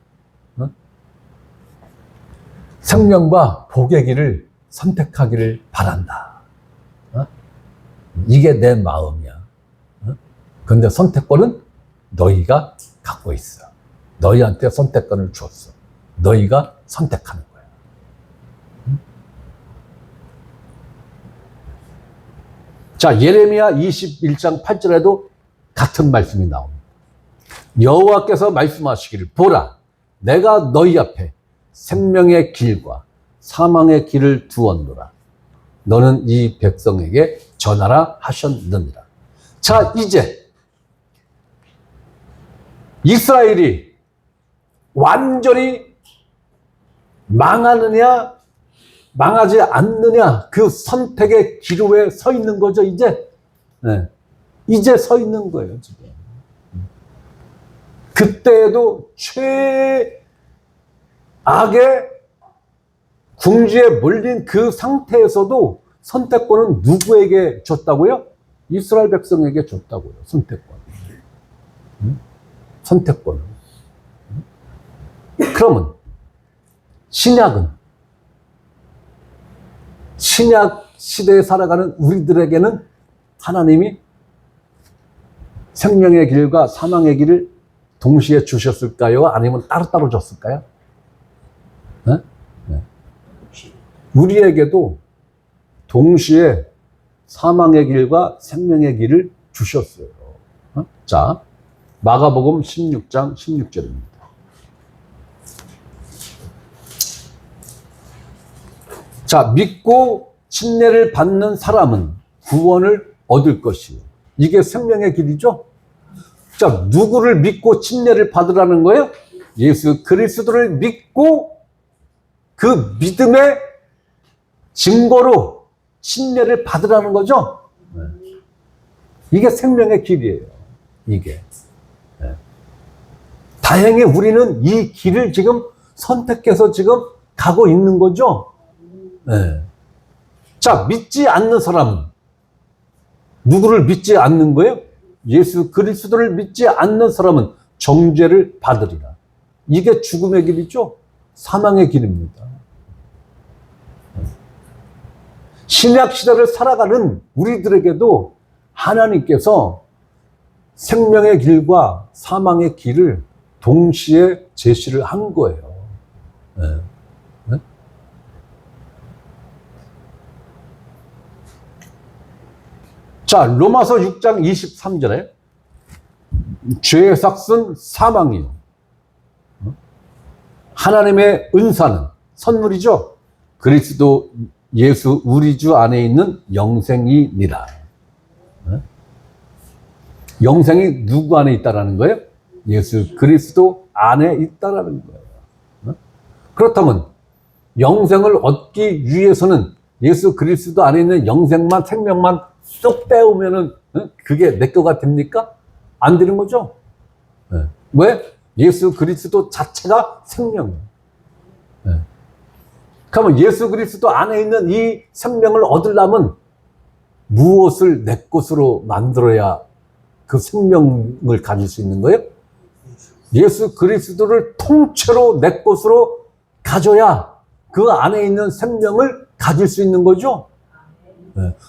생명과 복의 길을 선택하기를 바란다. 이게 내 마음이야. 그런데 선택권은 너희가 갖고 있어. 너희한테 선택권을 줬어. 너희가 선택하는 거야. 자, 예레미야 21장 8절에도 같은 말씀이 나옵니다. 여호와께서 말씀하시기를, 보라, 내가 너희 앞에 생명의 길과 사망의 길을 두었노라. 너는 이 백성에게 전하라 하셨느니라. 자, 이제 이스라엘이 완전히 망하느냐 망하지 않느냐, 그 선택의 기로에 서 있는 거죠, 이제. 네. 이제 서 있는 거예요, 지금. 그때에도 최악의 궁지에 몰린 그 상태에서도 선택권은 누구에게 줬다고요? 이스라엘 백성에게 줬다고요, 선택권. 선택권을. 그러면 신약 시대에 살아가는 우리들에게는 하나님이 생명의 길과 사망의 길을 동시에 주셨을까요? 아니면 따로따로 줬을까요? 네? 네. 우리에게도 동시에 사망의 길과 생명의 길을 주셨어요. 자, 마가복음 16장 16절입니다. 자, 믿고 침례를 받는 사람은 구원을 얻을 것이요. 이게 생명의 길이죠? 자, 누구를 믿고 침례를 받으라는 거예요? 예수 그리스도를 믿고 그 믿음의 증거로 침례를 받으라는 거죠? 이게 생명의 길이에요. 이게. 다행히 우리는 이 길을 지금 선택해서 지금 가고 있는 거죠. 네. 자, 믿지 않는 사람은 누구를 믿지 않는 거예요? 예수 그리스도를 믿지 않는 사람은 정죄를 받으리라. 이게 죽음의 길이죠. 사망의 길입니다. 신약 시대를 살아가는 우리들에게도 하나님께서 생명의 길과 사망의 길을 동시에 제시를 한 거예요. 네. 네? 자, 로마서 6장 23절에 죄의 삭은 사망이요. 하나님의 은사는 선물이죠. 그리스도 예수 우리 주 안에 있는 영생이니라. 영생이 누구 안에 있다라는 거예요? 예수 그리스도 안에 있다라는 거예요. 그렇다면 영생을 얻기 위해서는 예수 그리스도 안에 있는 영생만, 생명만 쏙 빼오면은 그게 내 거가 됩니까? 안 되는 거죠. 왜? 예수 그리스도 자체가 생명이에요. 그러면 예수 그리스도 안에 있는 이 생명을 얻으려면 무엇을 내 것으로 만들어야 그 생명을 가질 수 있는 거예요? 예수 그리스도를 통째로 내 것으로 가져야 그 안에 있는 생명을 가질 수 있는 거죠.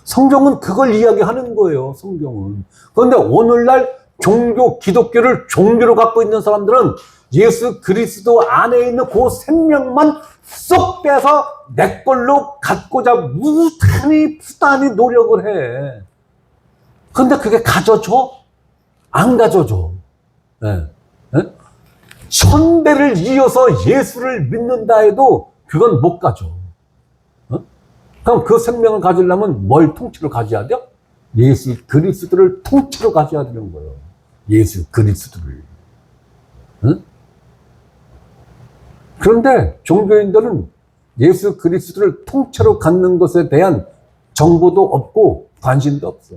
성경은 그걸 이야기하는 거예요. 성경은. 그런데 오늘날 종교, 기독교를 종교로 갖고 있는 사람들은 예수 그리스도 안에 있는 그 생명만 쏙 빼서 내 걸로 갖고자 무단히 노력을 해. 근데 그게 가져줘? 안 가져줘. 네. 네? 1000배를 이어서 예수를 믿는다 해도 그건 못 가져. 그럼 그 생명을 가지려면 뭘 통째로 가져야 돼요? 예수 그리스도를 통째로 가져야 되는 거예요. 예수 그리스도를. 응? 그런데 종교인들은 예수 그리스도를 통째로 갖는 것에 대한 정보도 없고 관심도 없어.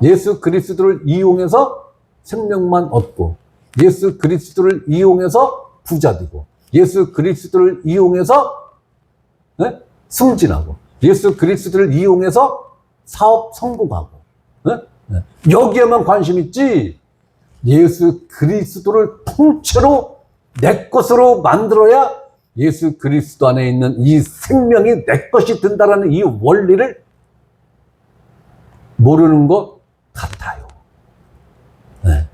예수 그리스도를 이용해서 생명만 얻고, 예수 그리스도를 이용해서 부자 되고, 예수 그리스도를 이용해서 네? 승진하고, 예수 그리스도를 이용해서 사업 성공하고, 네? 네. 여기에만 관심 있지, 예수 그리스도를 통째로 내 것으로 만들어야 예수 그리스도 안에 있는 이 생명이 내 것이 된다라는 이 원리를 모르는 것 같아요. 네.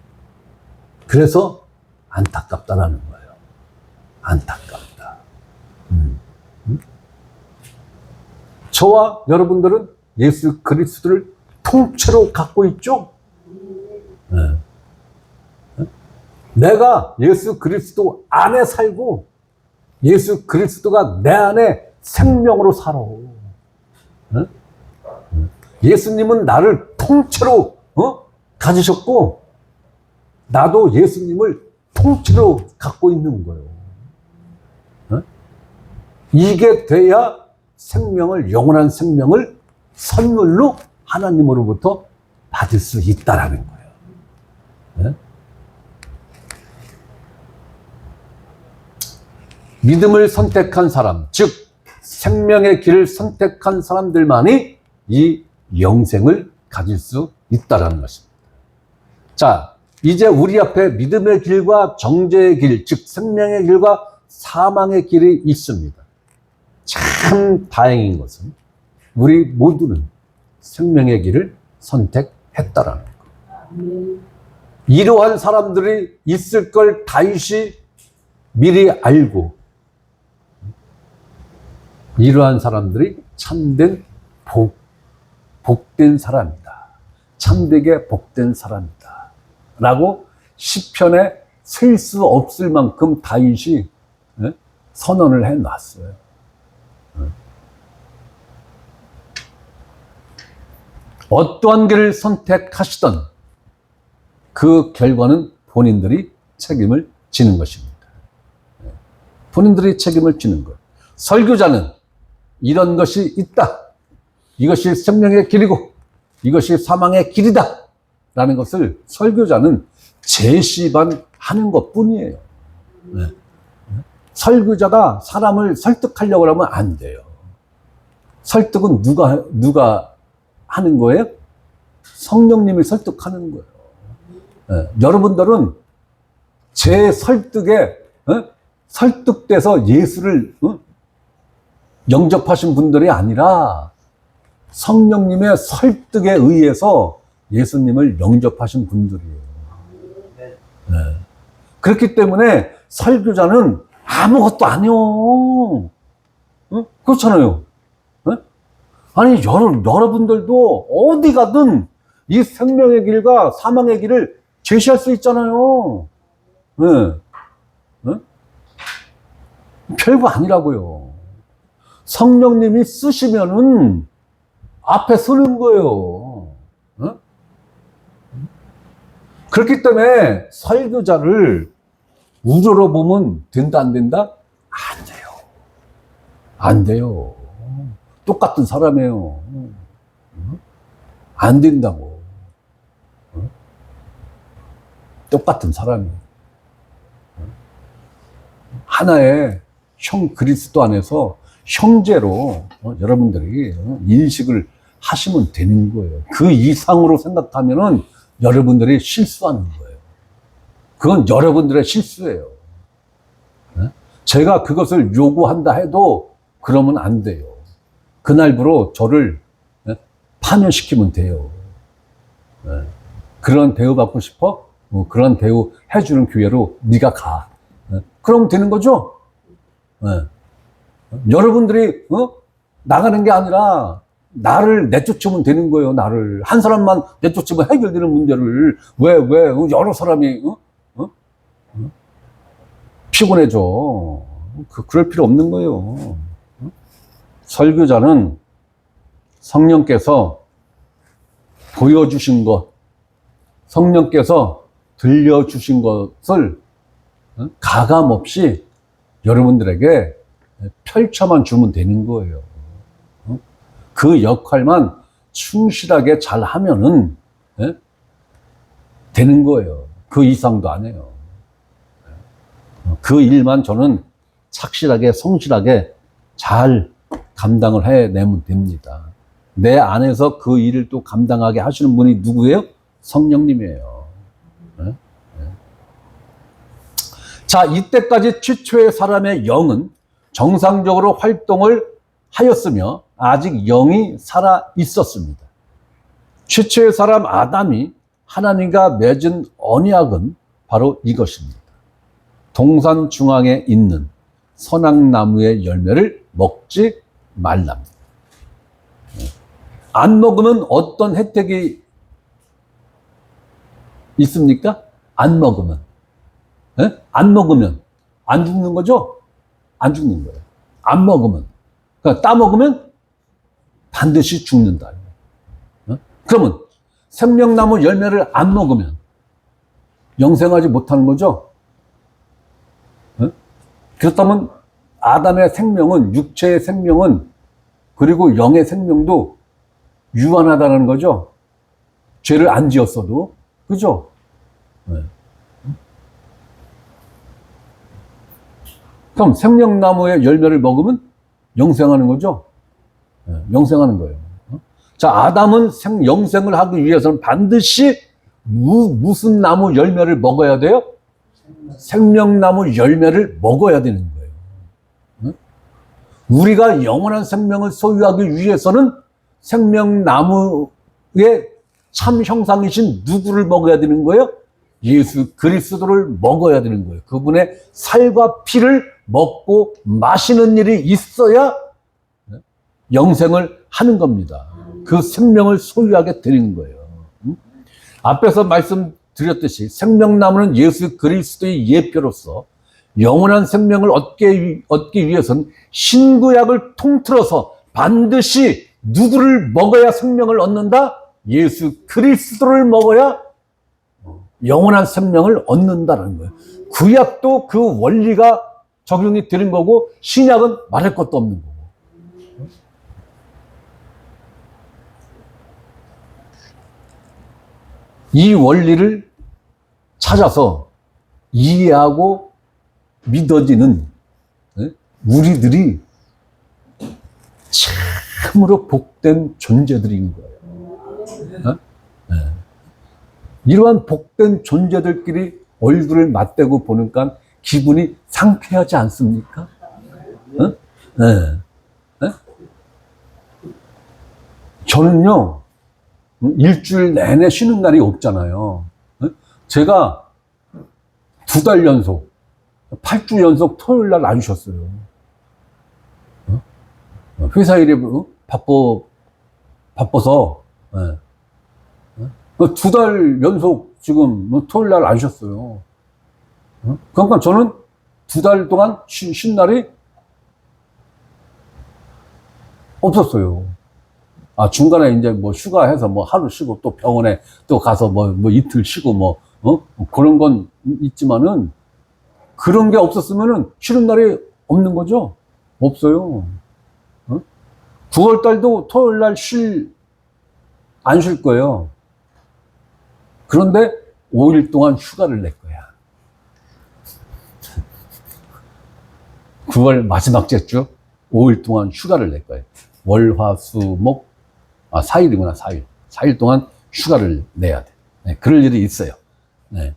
그래서 안타깝다라는 거예요. 안타깝다. 저와 여러분들은 예수 그리스도를 통째로 갖고 있죠? 네. 내가 예수 그리스도 안에 살고 예수 그리스도가 내 안에 생명으로 살아. 예수님은 나를 통째로 가지셨고 나도 예수님을 통째로 갖고 있는 거예요. 이게 돼야 생명을, 영원한 생명을 선물로 하나님으로부터 받을 수 있다라는 거예요. 믿음을 선택한 사람, 즉 생명의 길을 선택한 사람들만이 이 영생을 가질 수 있다라는 것입니다. 자, 이제 우리 앞에 믿음의 길과 정죄의 길, 즉 생명의 길과 사망의 길이 있습니다. 참 다행인 것은 우리 모두는 생명의 길을 선택했다라는 것. 이러한 사람들이 있을 걸 다윗이 미리 알고 이러한 사람들이 참된 복된 사람이다. 참되게 복된 사람이다. 라고 시편에 셀 수 없을 만큼 다윗이 선언을 해놨어요. 어떠한 길을 선택하시던 그 결과는 본인들이 책임을 지는 것입니다. 본인들이 책임을 지는 것. 설교자는 이런 것이 있다. 이것이 생명의 길이고 이것이 사망의 길이다. 라는 것을 설교자는 제시만 하는 것 뿐이에요. 설교자가 사람을 설득하려고 하면 안 돼요. 설득은 누가 하는 거예요? 성령님이 설득하는 거예요. 네. 여러분들은 제 설득에 설득돼서 예수를 영접하신 분들이 아니라 성령님의 설득에 의해서 예수님을 영접하신 분들이에요. 네. 그렇기 때문에 설교자는 아무것도 아니요. 그렇잖아요. 네? 아니 여러분들도 어디 가든 이 생명의 길과 사망의 길을 제시할 수 있잖아요. 네. 네? 별거 아니라고요. 성령님이 쓰시면은 앞에 서는 거예요. 네? 그렇기 때문에 설교자를 우러러 보면 된다 안 된다? 안 돼요. 안 돼요. 똑같은 사람이에요. 안 된다고. 똑같은 사람이에요. 하나의 그리스도 안에서 형제로 여러분들이 인식을 하시면 되는 거예요. 그 이상으로 생각하면은 여러분들이 실수하는 거예요. 그건 여러분들의 실수예요. 제가 그것을 요구한다 해도 그러면 안 돼요. 그날부로 저를 파면시키면 돼요. 그런 대우받고 싶어? 그런 대우 해주는 교회로 네가 가. 그러면 되는 거죠? 여러분들이 나가는 게 아니라 나를 내쫓으면 되는 거예요. 나를 한 사람만 내쫓으면 해결되는 문제를 왜 여러 사람이 피곤해져. 그럴 필요 없는 거예요. 설교자는 성령께서 보여주신 것, 성령께서 들려주신 것을 가감없이 여러분들에게 펼쳐만 주면 되는 거예요. 그 역할만 충실하게 잘 하면은 되는 거예요. 그 이상도 안 해요. 그 일만 저는 착실하게 성실하게 잘 감당을 해내면 됩니다. 내 안에서 그 일을 또 감당하게 하시는 분이 누구예요? 성령님이에요. 자, 이때까지 최초의 사람의 영은 정상적으로 활동을 하였으며 아직 영이 살아 있었습니다. 최초의 사람 아담이 하나님과 맺은 언약은 바로 이것입니다. 동산 중앙에 있는 선악나무의 열매를 먹지 말랍니다. 안 먹으면 어떤 혜택이 있습니까? 안 먹으면. 안 먹으면 안 죽는 거죠? 안 죽는 거예요. 안 먹으면. 그러니까 따먹으면 반드시 죽는다. 그러면 생명나무 열매를 안 먹으면 영생하지 못하는 거죠? 그렇다면 아담의 생명은, 육체의 생명은, 그리고 영의 생명도 유한하다는 거죠? 죄를 안 지었어도. 그죠? 그럼 생명나무의 열매를 먹으면 영생하는 거죠? 영생하는 거예요. 자, 아담은 영생을 하기 위해서는 반드시 무슨 나무 열매를 먹어야 돼요? 생명나무 열매를 먹어야 되는 거예요. 우리가 영원한 생명을 소유하기 위해서는 생명나무의 참 형상이신 누구를 먹어야 되는 거예요? 예수 그리스도를 먹어야 되는 거예요. 그분의 살과 피를 먹고 마시는 일이 있어야 영생을 하는 겁니다. 그 생명을 소유하게 되는 거예요. 앞에서 말씀드렸듯이 생명나무는 예수 그리스도의 예표로서 영원한 생명을 얻기 위해서는 신구약을 통틀어서 반드시 누구를 먹어야 생명을 얻는다? 예수 그리스도를 먹어야 영원한 생명을 얻는다는 거예요. 구약도 그 원리가 적용이 되는 거고 신약은 말할 것도 없는 거고. 이 원리를 찾아서 이해하고 믿어지는 우리들이 참으로 복된 존재들인 거예요. 어? 네. 이러한 복된 존재들끼리 얼굴을 맞대고 보니까 기분이 상쾌하지 않습니까? 어? 네. 네? 저는요, 일주일 내내 쉬는 날이 없잖아요. 제가 2달 연속, 8주 연속 토요일 날 안 쉬었어요. 회사 일이 바빠서, 2달 연속 지금 토요일 날 안 쉬었어요. 그러니까 저는 2달 동안 쉰 날이 없었어요. 중간에 이제 뭐 휴가해서 뭐 하루 쉬고 또 병원에 또 가서 뭐 이틀 쉬고 그런 건 있지만은 그런 게 없었으면은 쉬는 날이 없는 거죠? 없어요. 9월 달도 토요일 날 안 쉴 거예요. 그런데 5일 동안 휴가를 낼 거야. 9월 마지막 주 5일 동안 휴가를 낼 거예요. 월, 화, 수, 목, 4일이구나, 4일. 4일 동안 휴가를 내야 돼. 네, 그럴 일이 있어요. 네.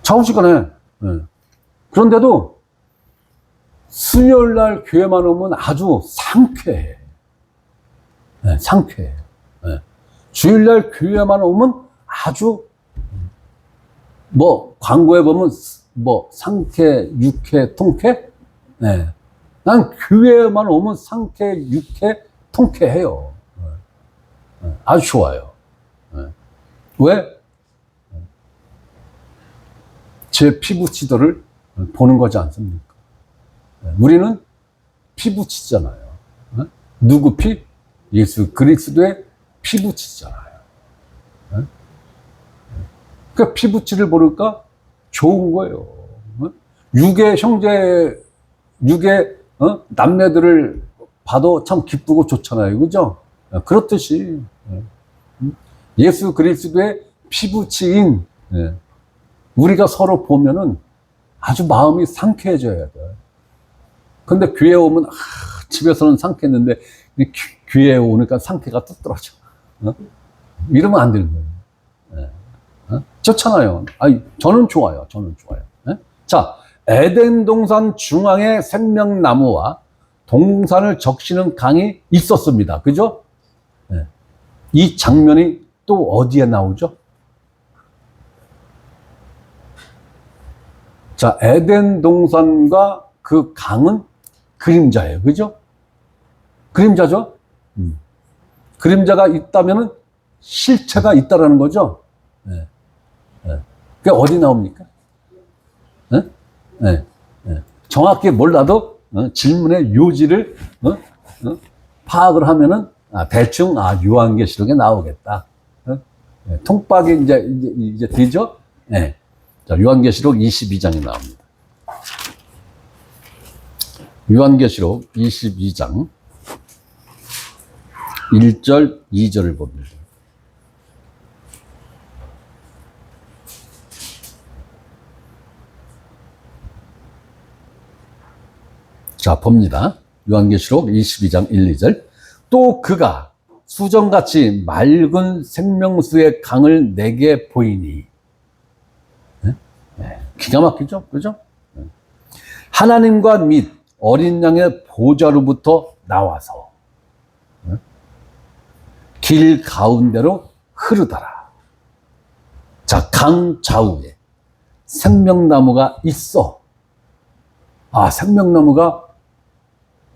차후시간에. 네. 그런데도 수요일 날 교회만 오면 아주 상쾌해. 네, 상쾌해. 네. 주일 날 교회만 오면 아주, 광고에 보면, 상쾌, 유쾌, 통쾌? 네. 난 교회만 오면 상쾌, 유쾌, 통쾌해요. 아주 좋아요. 왜? 제 피부치도를 보는 거지 않습니까? 우리는 피부치잖아요. 누구 피? 예수 그리스도의 피부치잖아요. 그러니까 피부치를 보니까 좋은 거예요. 육의 형제, 육의 남매들을 봐도 참 기쁘고 좋잖아요. 그죠? 그렇듯이 예수 그리스도의 피부치인 우리가 서로 보면은 아주 마음이 상쾌해져야 돼. 근데 교회에 오면 집에서는 상쾌했는데 교회에 오니까 상쾌가 뚝 떨어져. 이러면 안 되는 거예요. 좋잖아요. 저는 좋아요. 저는 좋아요. 자, 에덴 동산 중앙에 생명나무와 동산을 적시는 강이 있었습니다. 그죠? 이 장면이 또 어디에 나오죠? 자, 에덴 동산과 그 강은 그림자예요. 그죠? 그림자죠? 그림자가 있다면은 실체가 있다라는 거죠? 그게 어디 나옵니까? 정확히 몰라도 질문의 요지를 파악을 하면은 대충 요한계시록에 나오겠다. 통박이 이제 되죠? 자, 요한계시록 22장이 나옵니다. 요한계시록 22장 1절, 2절을 봅니다. 자, 봅니다. 요한계시록 22장 1, 2절. 또 그가 수정같이 맑은 생명수의 강을 내게 보이니. 기가 막히죠? 그죠? 하나님과 및 어린 양의 보좌로부터 나와서 길 가운데로 흐르더라. 자, 강 좌우에 생명나무가 있어. 생명나무가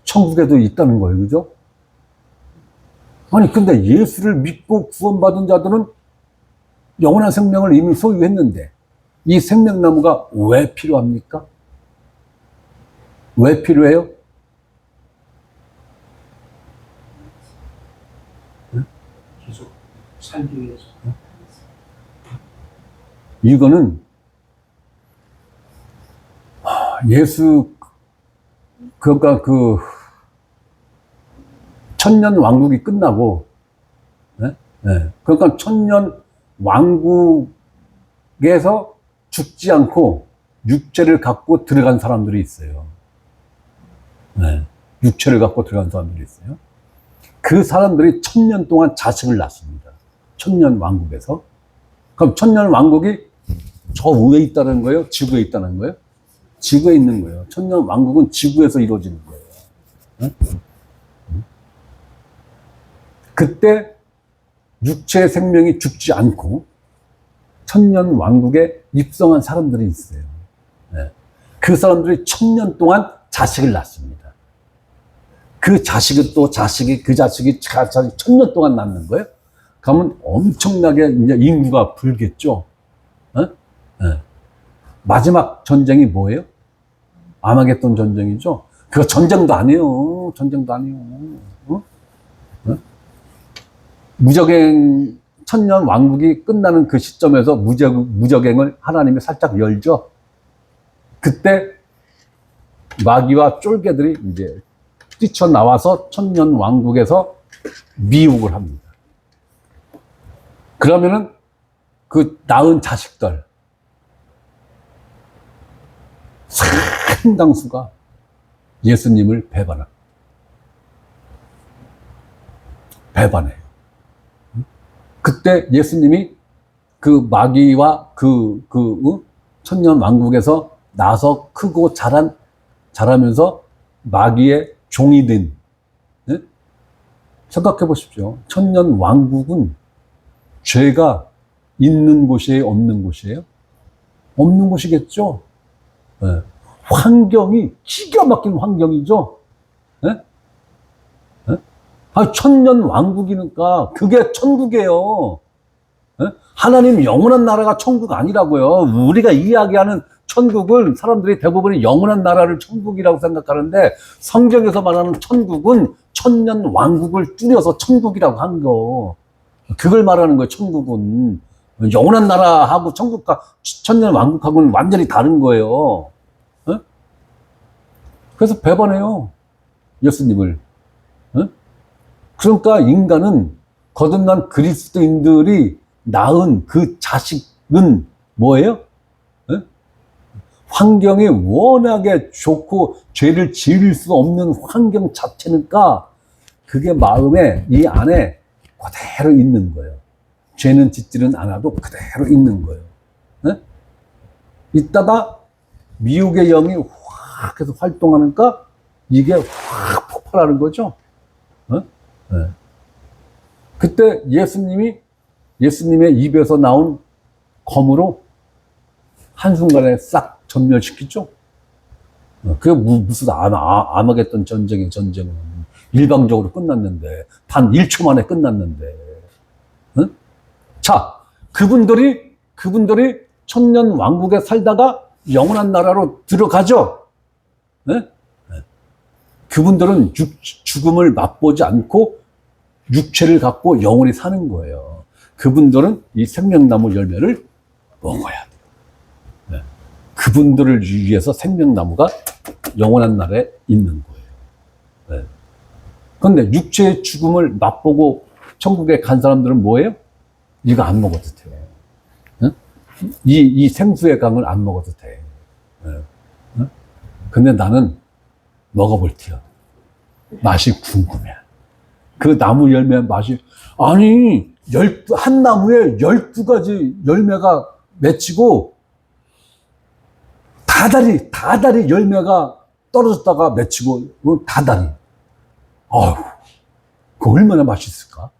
천국에도 있다는 거예요. 그죠? 근데 예수를 믿고 구원받은 자들은 영원한 생명을 이미 소유했는데 이 생명나무가 왜 필요합니까? 왜 필요해요? 계속 살기 위해서. 이거는 예수 그러니까 그 천년 왕국이 끝나고 그러니까 천년 왕국에서 죽지 않고 육체를 갖고 들어간 사람들이 있어요. 네. 육체를 갖고 들어간 사람들이 있어요. 그 사람들이 1000년 동안 자식을 낳습니다. 천년왕국에서. 그럼 천년왕국이 저 위에 있다는 거예요? 지구에 있다는 거예요? 지구에 있는 거예요. 천년왕국은 지구에서 이루어지는 거예요. 네? 그때 육체의 생명이 죽지 않고 천년왕국에 입성한 사람들이 있어요. 네. 그 사람들이 1000년 동안 자식을 낳습니다. 그 자식은 또 자식이, 그 자식이 1000년 동안 낳는 거예요? 그러면 엄청나게 이제 인구가 불겠죠? 네? 마지막 전쟁이 뭐예요? 아마겟돈 전쟁이죠? 그거 전쟁도 아니에요. 전쟁도 아니에요. 무적행, 천년 왕국이 끝나는 그 시점에서 무적행을 하나님이 살짝 열죠. 그때 마귀와 쫄개들이 이제 뛰쳐나와서 천년 왕국에서 미혹을 합니다. 그러면은 그 낳은 자식들 상당수가 예수님을 배반해요. 그때 예수님이 그 마귀와 천년 왕국에서 나서 크고 자라면서 마귀의 종이 된, 네? 생각해 보십시오. 천년 왕국은 죄가 있는 곳이에요? 없는 곳이에요? 없는 곳이겠죠? 네. 환경이 기가 막힌 환경이죠? 네? 네? 천년 왕국이니까 그게 천국이에요. 네? 하나님 영원한 나라가 천국 아니라고요. 우리가 이야기하는 천국은 사람들이 대부분이 영원한 나라를 천국이라고 생각하는데 성경에서 말하는 천국은 천년 왕국을 줄여서 천국이라고 한 거. 그걸 말하는 거예요. 천국은. 영원한 나라하고 천국과 천년 왕국하고는 완전히 다른 거예요. 네? 그래서 배반해요. 예수님을. 네? 그러니까 인간은 거듭난 그리스도인들이 낳은 그 자식은 뭐예요? 네? 환경이 워낙에 좋고 죄를 지을 수 없는 환경 자체니까 그게 마음에 이 안에 그대로 있는 거예요. 죄는 짓지는 않아도 그대로 있는 거예요. 네? 이따가 미혹의 영이 확 해서 활동하니까 이게 확 폭발하는 거죠. 네? 네. 그때 예수님의 입에서 나온 검으로 한순간에 싹 전멸시키죠. 그게 무슨 아마겟돈 전쟁은 일방적으로 끝났는데, 단 1초 만에 끝났는데. 응? 자, 그분들이 천년 왕국에 살다가 영원한 나라로 들어가죠. 네? 네. 그분들은 죽음을 맛보지 않고 육체를 갖고 영원히 사는 거예요. 그분들은 이 생명나무 열매를 먹어야 돼요. 네. 그분들을 위해서 생명나무가 영원한 나라에 있는 거예요. 네. 그런데 육체의 죽음을 맛보고 천국에 간 사람들은 뭐예요? 이거 안 먹어도 돼. 네? 이 생수의 강을 안 먹어도 돼. 네. 네? 근데 나는 먹어볼 티요. 맛이 궁금해. 그 나무 열매 맛이, 아니, 한 나무에 12가지 열매가 맺히고, 다달이 열매가 떨어졌다가 맺히고, 다달이. 아유, 그 얼마나 맛있을까?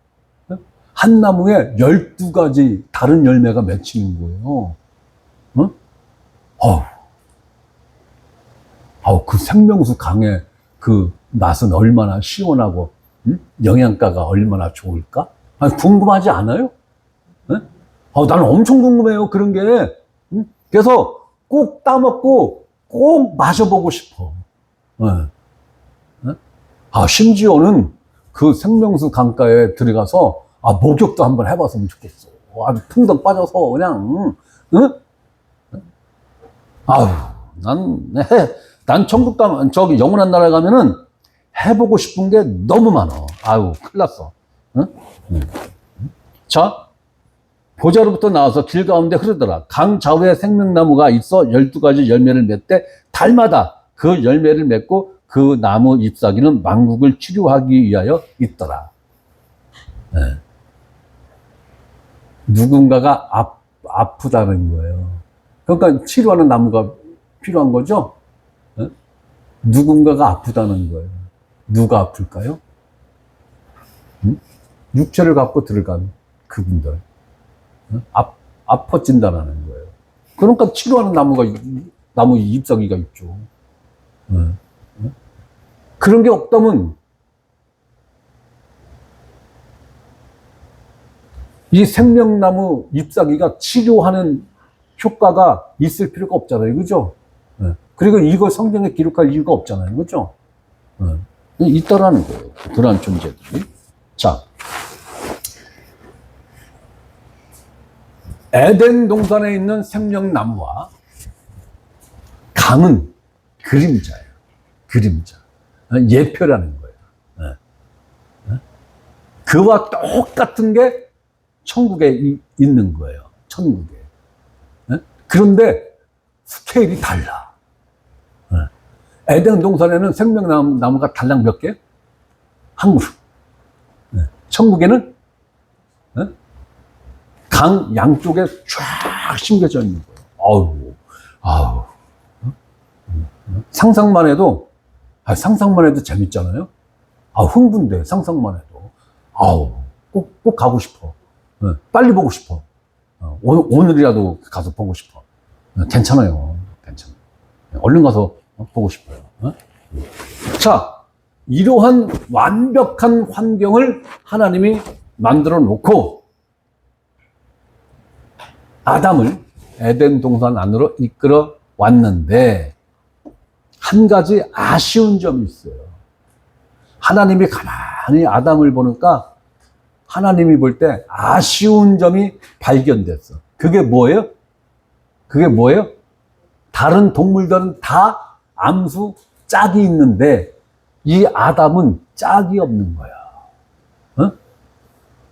한 나무에 12가지 다른 열매가 맺히는 거예요. 응? 그 생명수 강의 그 맛은 얼마나 시원하고, 응? 영양가가 얼마나 좋을까? 아니, 궁금하지 않아요? 응? 나는 엄청 궁금해요, 그런 게. 응? 그래서 꼭 따먹고 꼭 마셔보고 싶어. 응? 응? 심지어는 그 생명수 강가에 들어가서 목욕도 한번 해봤으면 좋겠어. 아주 풍덩 빠져서 그냥, 응? 난 천국 가면, 저기 영원한 나라에 가면은 해보고 싶은 게 너무 많아. 큰일 났어. 응? 자, 보자로부터 나와서 길 가운데 흐르더라. 강 좌우에 생명나무가 있어 12가지 열매를 맺되 달마다 그 열매를 맺고 그 나무 잎사귀는 만국을 치료하기 위하여 있더라. 네. 누군가가 아프다는 거예요. 그러니까 치료하는 나무가 필요한 거죠. 네? 누군가가 아프다는 거예요. 누가 아플까요? 육체를 갖고 들어간 그분들. 아파진다는 거예요. 그러니까 치료하는 나무 잎사귀가 있죠. 그런 게 없다면 이 생명나무 잎사귀가 치료하는 효과가 있을 필요가 없잖아요. 그죠? 그리고 이걸 성경에 기록할 이유가 없잖아요. 그죠? 있다라는 거예요. 그러한 존재들이. 자. 에덴 동산에 있는 생명나무와 강은 그림자예요. 그림자. 예표라는 거예요. 그와 똑같은 게 천국에 있는 거예요. 천국에. 그런데 스케일이 달라. 에덴 동산에는 생명나무가 달랑 몇 개? 한 그룹. 천국에는 강 양쪽에 쫙 심겨져 있는 거예요. 아우. 상상만 해도 재밌잖아요. 흥분돼, 상상만 해도. 꼭 가고 싶어. 빨리 보고 싶어. 오늘이라도 가서 보고 싶어. 괜찮아요. 얼른 가서 보고 싶어요. 자, 이러한 완벽한 환경을 하나님이 만들어 놓고 아담을 에덴 동산 안으로 이끌어 왔는데 한 가지 아쉬운 점이 있어요. 하나님이 가만히 아담을 보니까 하나님이 볼 때 아쉬운 점이 발견됐어. 그게 뭐예요? 다른 동물들은 다 암수 짝이 있는데 이 아담은 짝이 없는 거야.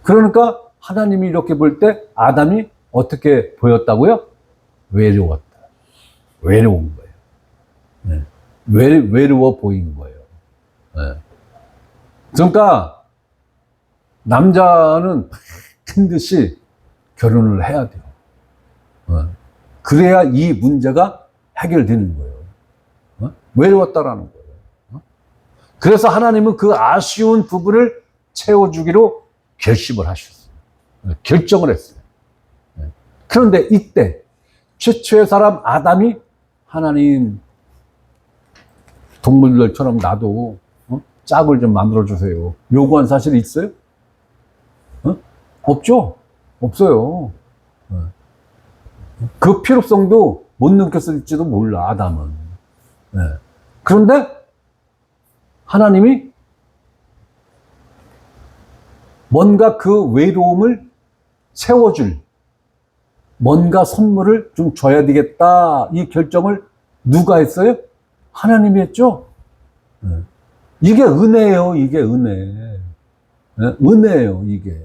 그러니까 하나님이 이렇게 볼 때 아담이 어떻게 보였다고요? 외로웠다. 외로운 거예요. 외로워 보인 거예요. 그러니까 남자는 반드시 결혼을 해야 돼요. 그래야 이 문제가 해결되는 거예요. 외로웠다라는 거예요. 그래서 하나님은 그 아쉬운 부분을 채워주기로 결심을 하셨어요. 결정을 했어요. 그런데 이때 최초의 사람 아담이 하나님 동물들처럼 나도 짝을 좀 만들어주세요. 요구한 사실이 있어요? 없죠? 없어요. 그 필요성도 못 느꼈을지도 몰라, 아담은. 그런데 하나님이 뭔가 그 외로움을 채워줄 뭔가 선물을 좀 줘야 되겠다. 이 결정을 누가 했어요? 하나님이 했죠? 이게 은혜예요, 이게 은혜. 은혜예요, 이게.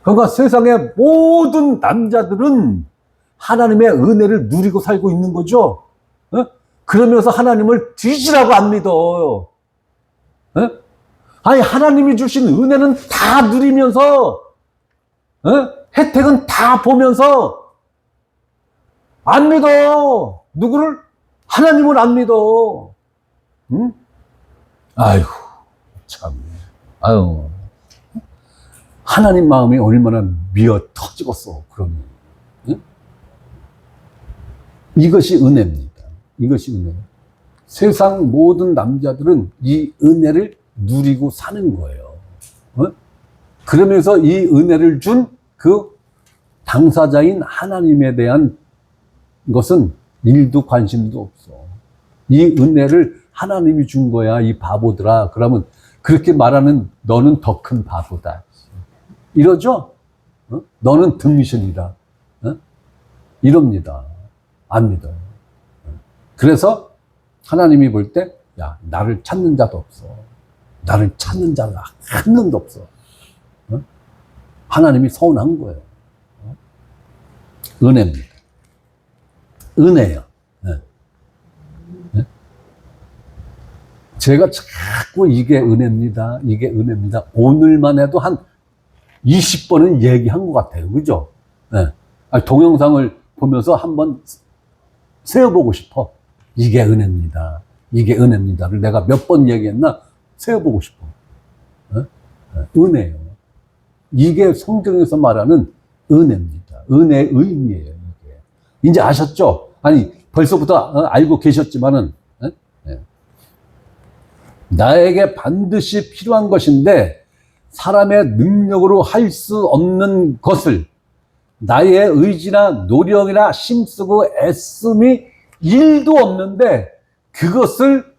그러니까 세상의 모든 남자들은 하나님의 은혜를 누리고 살고 있는 거죠. 그러면서 하나님을 뒤지라고 안 믿어. 아니, 하나님이 주신 은혜는 다 누리면서, 혜택은 다 보면서, 안 믿어. 누구를? 하나님을 안 믿어. 응? 아이고, 참. 아유. 하나님 마음이 얼마나 미어 터지겠어, 그러면. 응? 이것이 은혜입니다. 이것이 은혜. 세상 모든 남자들은 이 은혜를 누리고 사는 거예요. 그러면서 이 은혜를 준 그 당사자인 하나님에 대한 것은 일도 관심도 없어. 이 은혜를 하나님이 준 거야, 이 바보들아. 그러면 그렇게 말하는 너는 더 큰 바보다. 이러죠? 너는 등신이다. 이럽니다. 안 믿어요. 그래서 하나님이 볼 때, 야, 나를 찾는 자도 없어. 나를 찾는 자가 한 명도 없어. 하나님이 서운한 거예요. 은혜입니다. 은혜예요. 제가 자꾸 이게 은혜입니다. 이게 은혜입니다. 오늘만 해도 한 20번은 얘기한 것 같아요. 그죠? 네. 동영상을 보면서 한번 세어보고 싶어. 이게 은혜입니다. 이게 은혜입니다를 내가 몇 번 얘기했나? 세어보고 싶어. 네? 은혜예요. 이게 성경에서 말하는 은혜입니다. 은혜의 의미예요. 이게. 이제 아셨죠? 아니, 벌써부터 알고 계셨지만은, 네? 나에게 반드시 필요한 것인데, 사람의 능력으로 할 수 없는 것을 나의 의지나 노력이나 힘쓰고 애씀이 1도 없는데, 그것을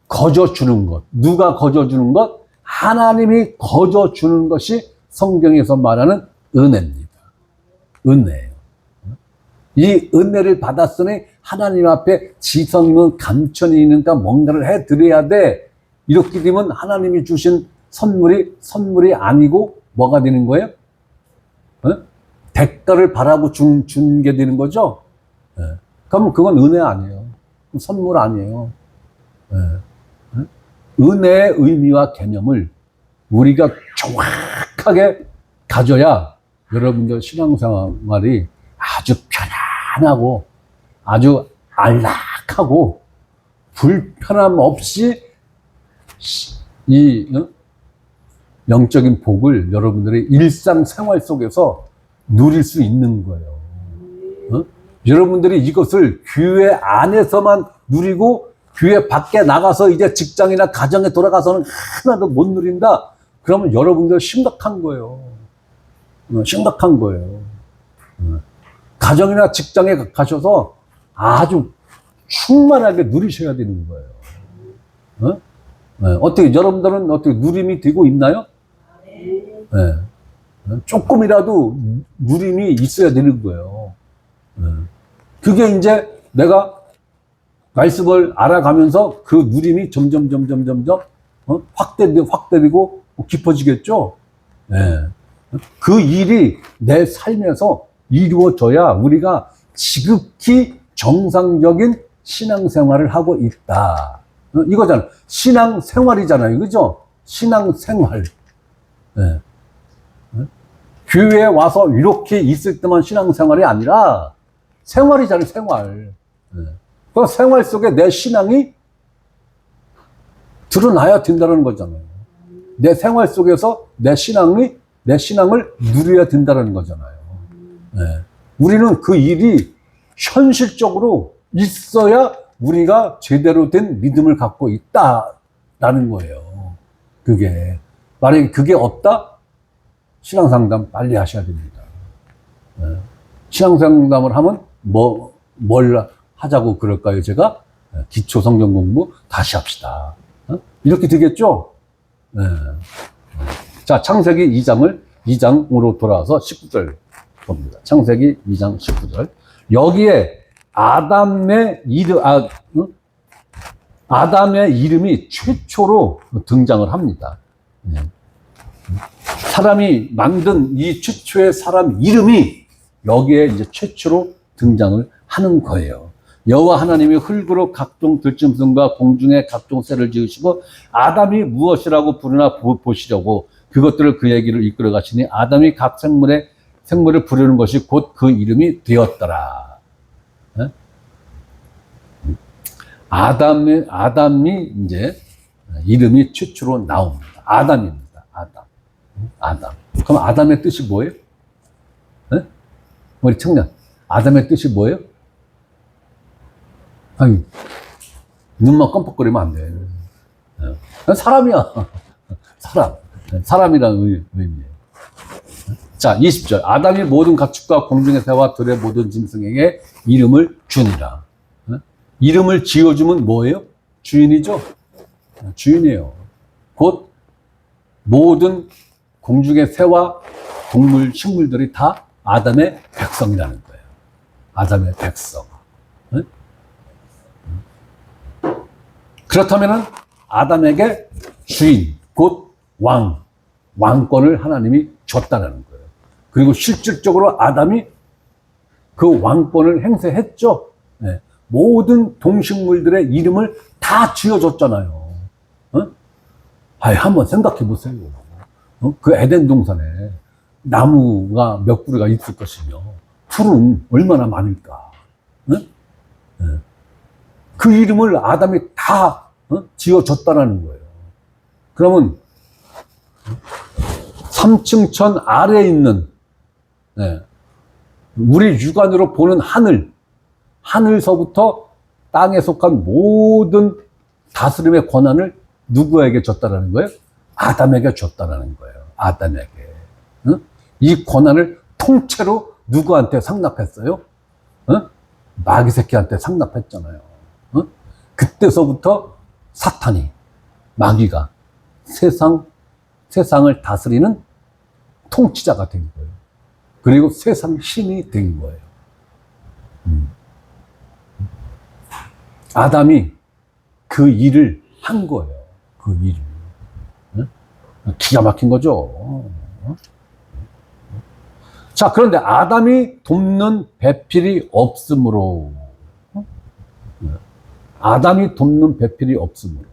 거저주는 것. 누가 거저주는 것? 하나님이 거저주는 것이 성경에서 말하는 은혜입니다. 은혜예요. 이 은혜를 받았으니 하나님 앞에 지성이면 감천이 있는가 뭔가를 해드려야 돼. 이렇게 되면 하나님이 주신 선물이 아니고 뭐가 되는 거예요? 대가를 바라고 준 게 되는 거죠? 그럼 그건 은혜 아니에요. 선물 아니에요. 은혜의 의미와 개념을 우리가 정확하게 가져야 여러분들 신앙생활이 아주 편안하고 아주 안락하고 불편함 없이 이 영적인 복을 여러분들의 일상생활 속에서 누릴 수 있는 거예요. 여러분들이 이것을 교회 안에서만 누리고 교회 밖에 나가서 이제 직장이나 가정에 돌아가서는 하나도 못 누린다. 그러면 여러분들 심각한 거예요. 심각한 거예요. 가정이나 직장에 가셔서 아주 충만하게 누리셔야 되는 거예요. 어떻게 여러분들은 어떻게 누림이 되고 있나요? 조금이라도 누림이 있어야 되는 거예요. 그게 이제 내가 말씀을 알아가면서 그 누림이 점점 확대되고 깊어지겠죠. 그 일이 내 삶에서 이루어져야 우리가 지극히 정상적인 신앙생활을 하고 있다. 이거잖아. 신앙생활이잖아요. 그죠? 신앙생활. 교회에 와서 이렇게 있을 때만 신앙생활이 아니라 생활이잖아요. 생활. 그 생활 속에 내 신앙이 드러나야 된다는 거잖아요. 내 생활 속에서 내 신앙을 누려야 된다는 거잖아요. 우리는 그 일이 현실적으로 있어야 우리가 제대로 된 믿음을 갖고 있다라는 거예요. 그게. 만약에 그게 없다? 신앙상담 빨리 하셔야 됩니다. 신앙상담을 하면 뭘 하자고 그럴까요, 제가? 기초 성경 공부 다시 합시다. 이렇게 되겠죠? 자, 창세기 2장으로 돌아와서 19절 봅니다. 창세기 2장 19절. 여기에 아담의 이름이 최초로 등장을 합니다. 사람이 만든 이 최초의 사람 이름이 여기에 이제 최초로 등장을 하는 거예요. 여호와 하나님이 흙으로 각종 들짐승과 공중의 각종 새를 지으시고 아담이 무엇이라고 부르나 보시려고 그것들을 그에게로 이끌어 가시니 아담이 각 생물을 부르는 것이 곧 그 이름이 되었더라. 아담이 이제 이름이 최초로 나옵니다. 아담입니다. 아담. 그럼 아담의 뜻이 뭐예요? 우리 청년. 아담의 뜻이 뭐예요? 아니, 눈만 껌뻑거리면 안 돼. 사람이야. 사람이라는 의미예요. 자, 20절. 아담이 모든 가축과 공중의 새와 들의 모든 짐승에게 이름을 주니라. 이름을 지어주면 뭐예요? 주인이죠? 주인이에요. 곧 모든 공중의 새와 동물, 식물들이 다 아담의 백성이라는 거예요. 아담의 백성. 그렇다면 아담에게 주인, 곧 왕권을 하나님이 줬다는 거예요. 그리고 실질적으로 아담이 그 왕권을 행사했죠. 모든 동식물들의 이름을 다 지어줬잖아요. 아이, 한번 생각해 보세요. 그 에덴 동산에 나무가 몇 그루가 있을 것이며, 풀은 얼마나 많을까. 응? 그 이름을 아담이 다 지어줬다라는 거예요. 그러면 3층 천 아래에 있는 우리 육안으로 보는 하늘서부터 땅에 속한 모든 다스림의 권한을 누구에게 줬다라는 거예요? 아담에게 줬다라는 거예요. 아담에게. 이 권한을 통째로 누구한테 상납했어요? 마귀 새끼한테 상납했잖아요. 그때서부터 사탄이, 마귀가 세상을 다스리는 통치자가 된 거예요. 그리고 세상 신이 된 거예요. 아담이 그 일을 한 거예요. 그 일을. 기가 막힌 거죠. 자, 그런데 아담이 돕는 배필이 없으므로, 아담이 돕는 배필이 없으므로,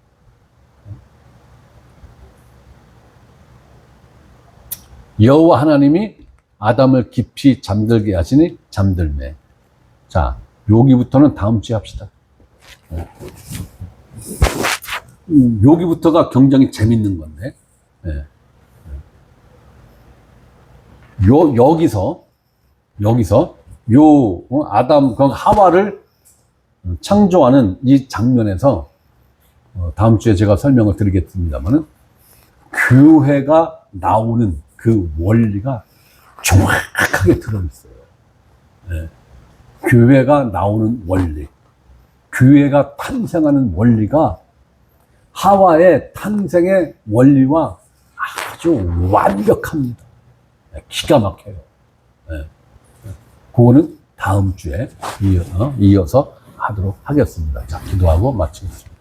여호와 하나님이 아담을 깊이 잠들게 하시니 잠들매. 자, 여기부터는 다음 주에 합시다. 여기부터가 재밌는 건데, 여기서 아담, 하와를 창조하는 이 장면에서 다음 주에 제가 설명을 드리겠습니다만은, 교회가 나오는 그 원리가 정확하게 들어있어요. 교회가 나오는 원리, 교회가 탄생하는 원리가 하와의 탄생의 원리와 아주 완벽합니다. 기가 막혀요. 그거는 다음 주에 이어서 하도록 하겠습니다. 자, 기도하고 마치겠습니다.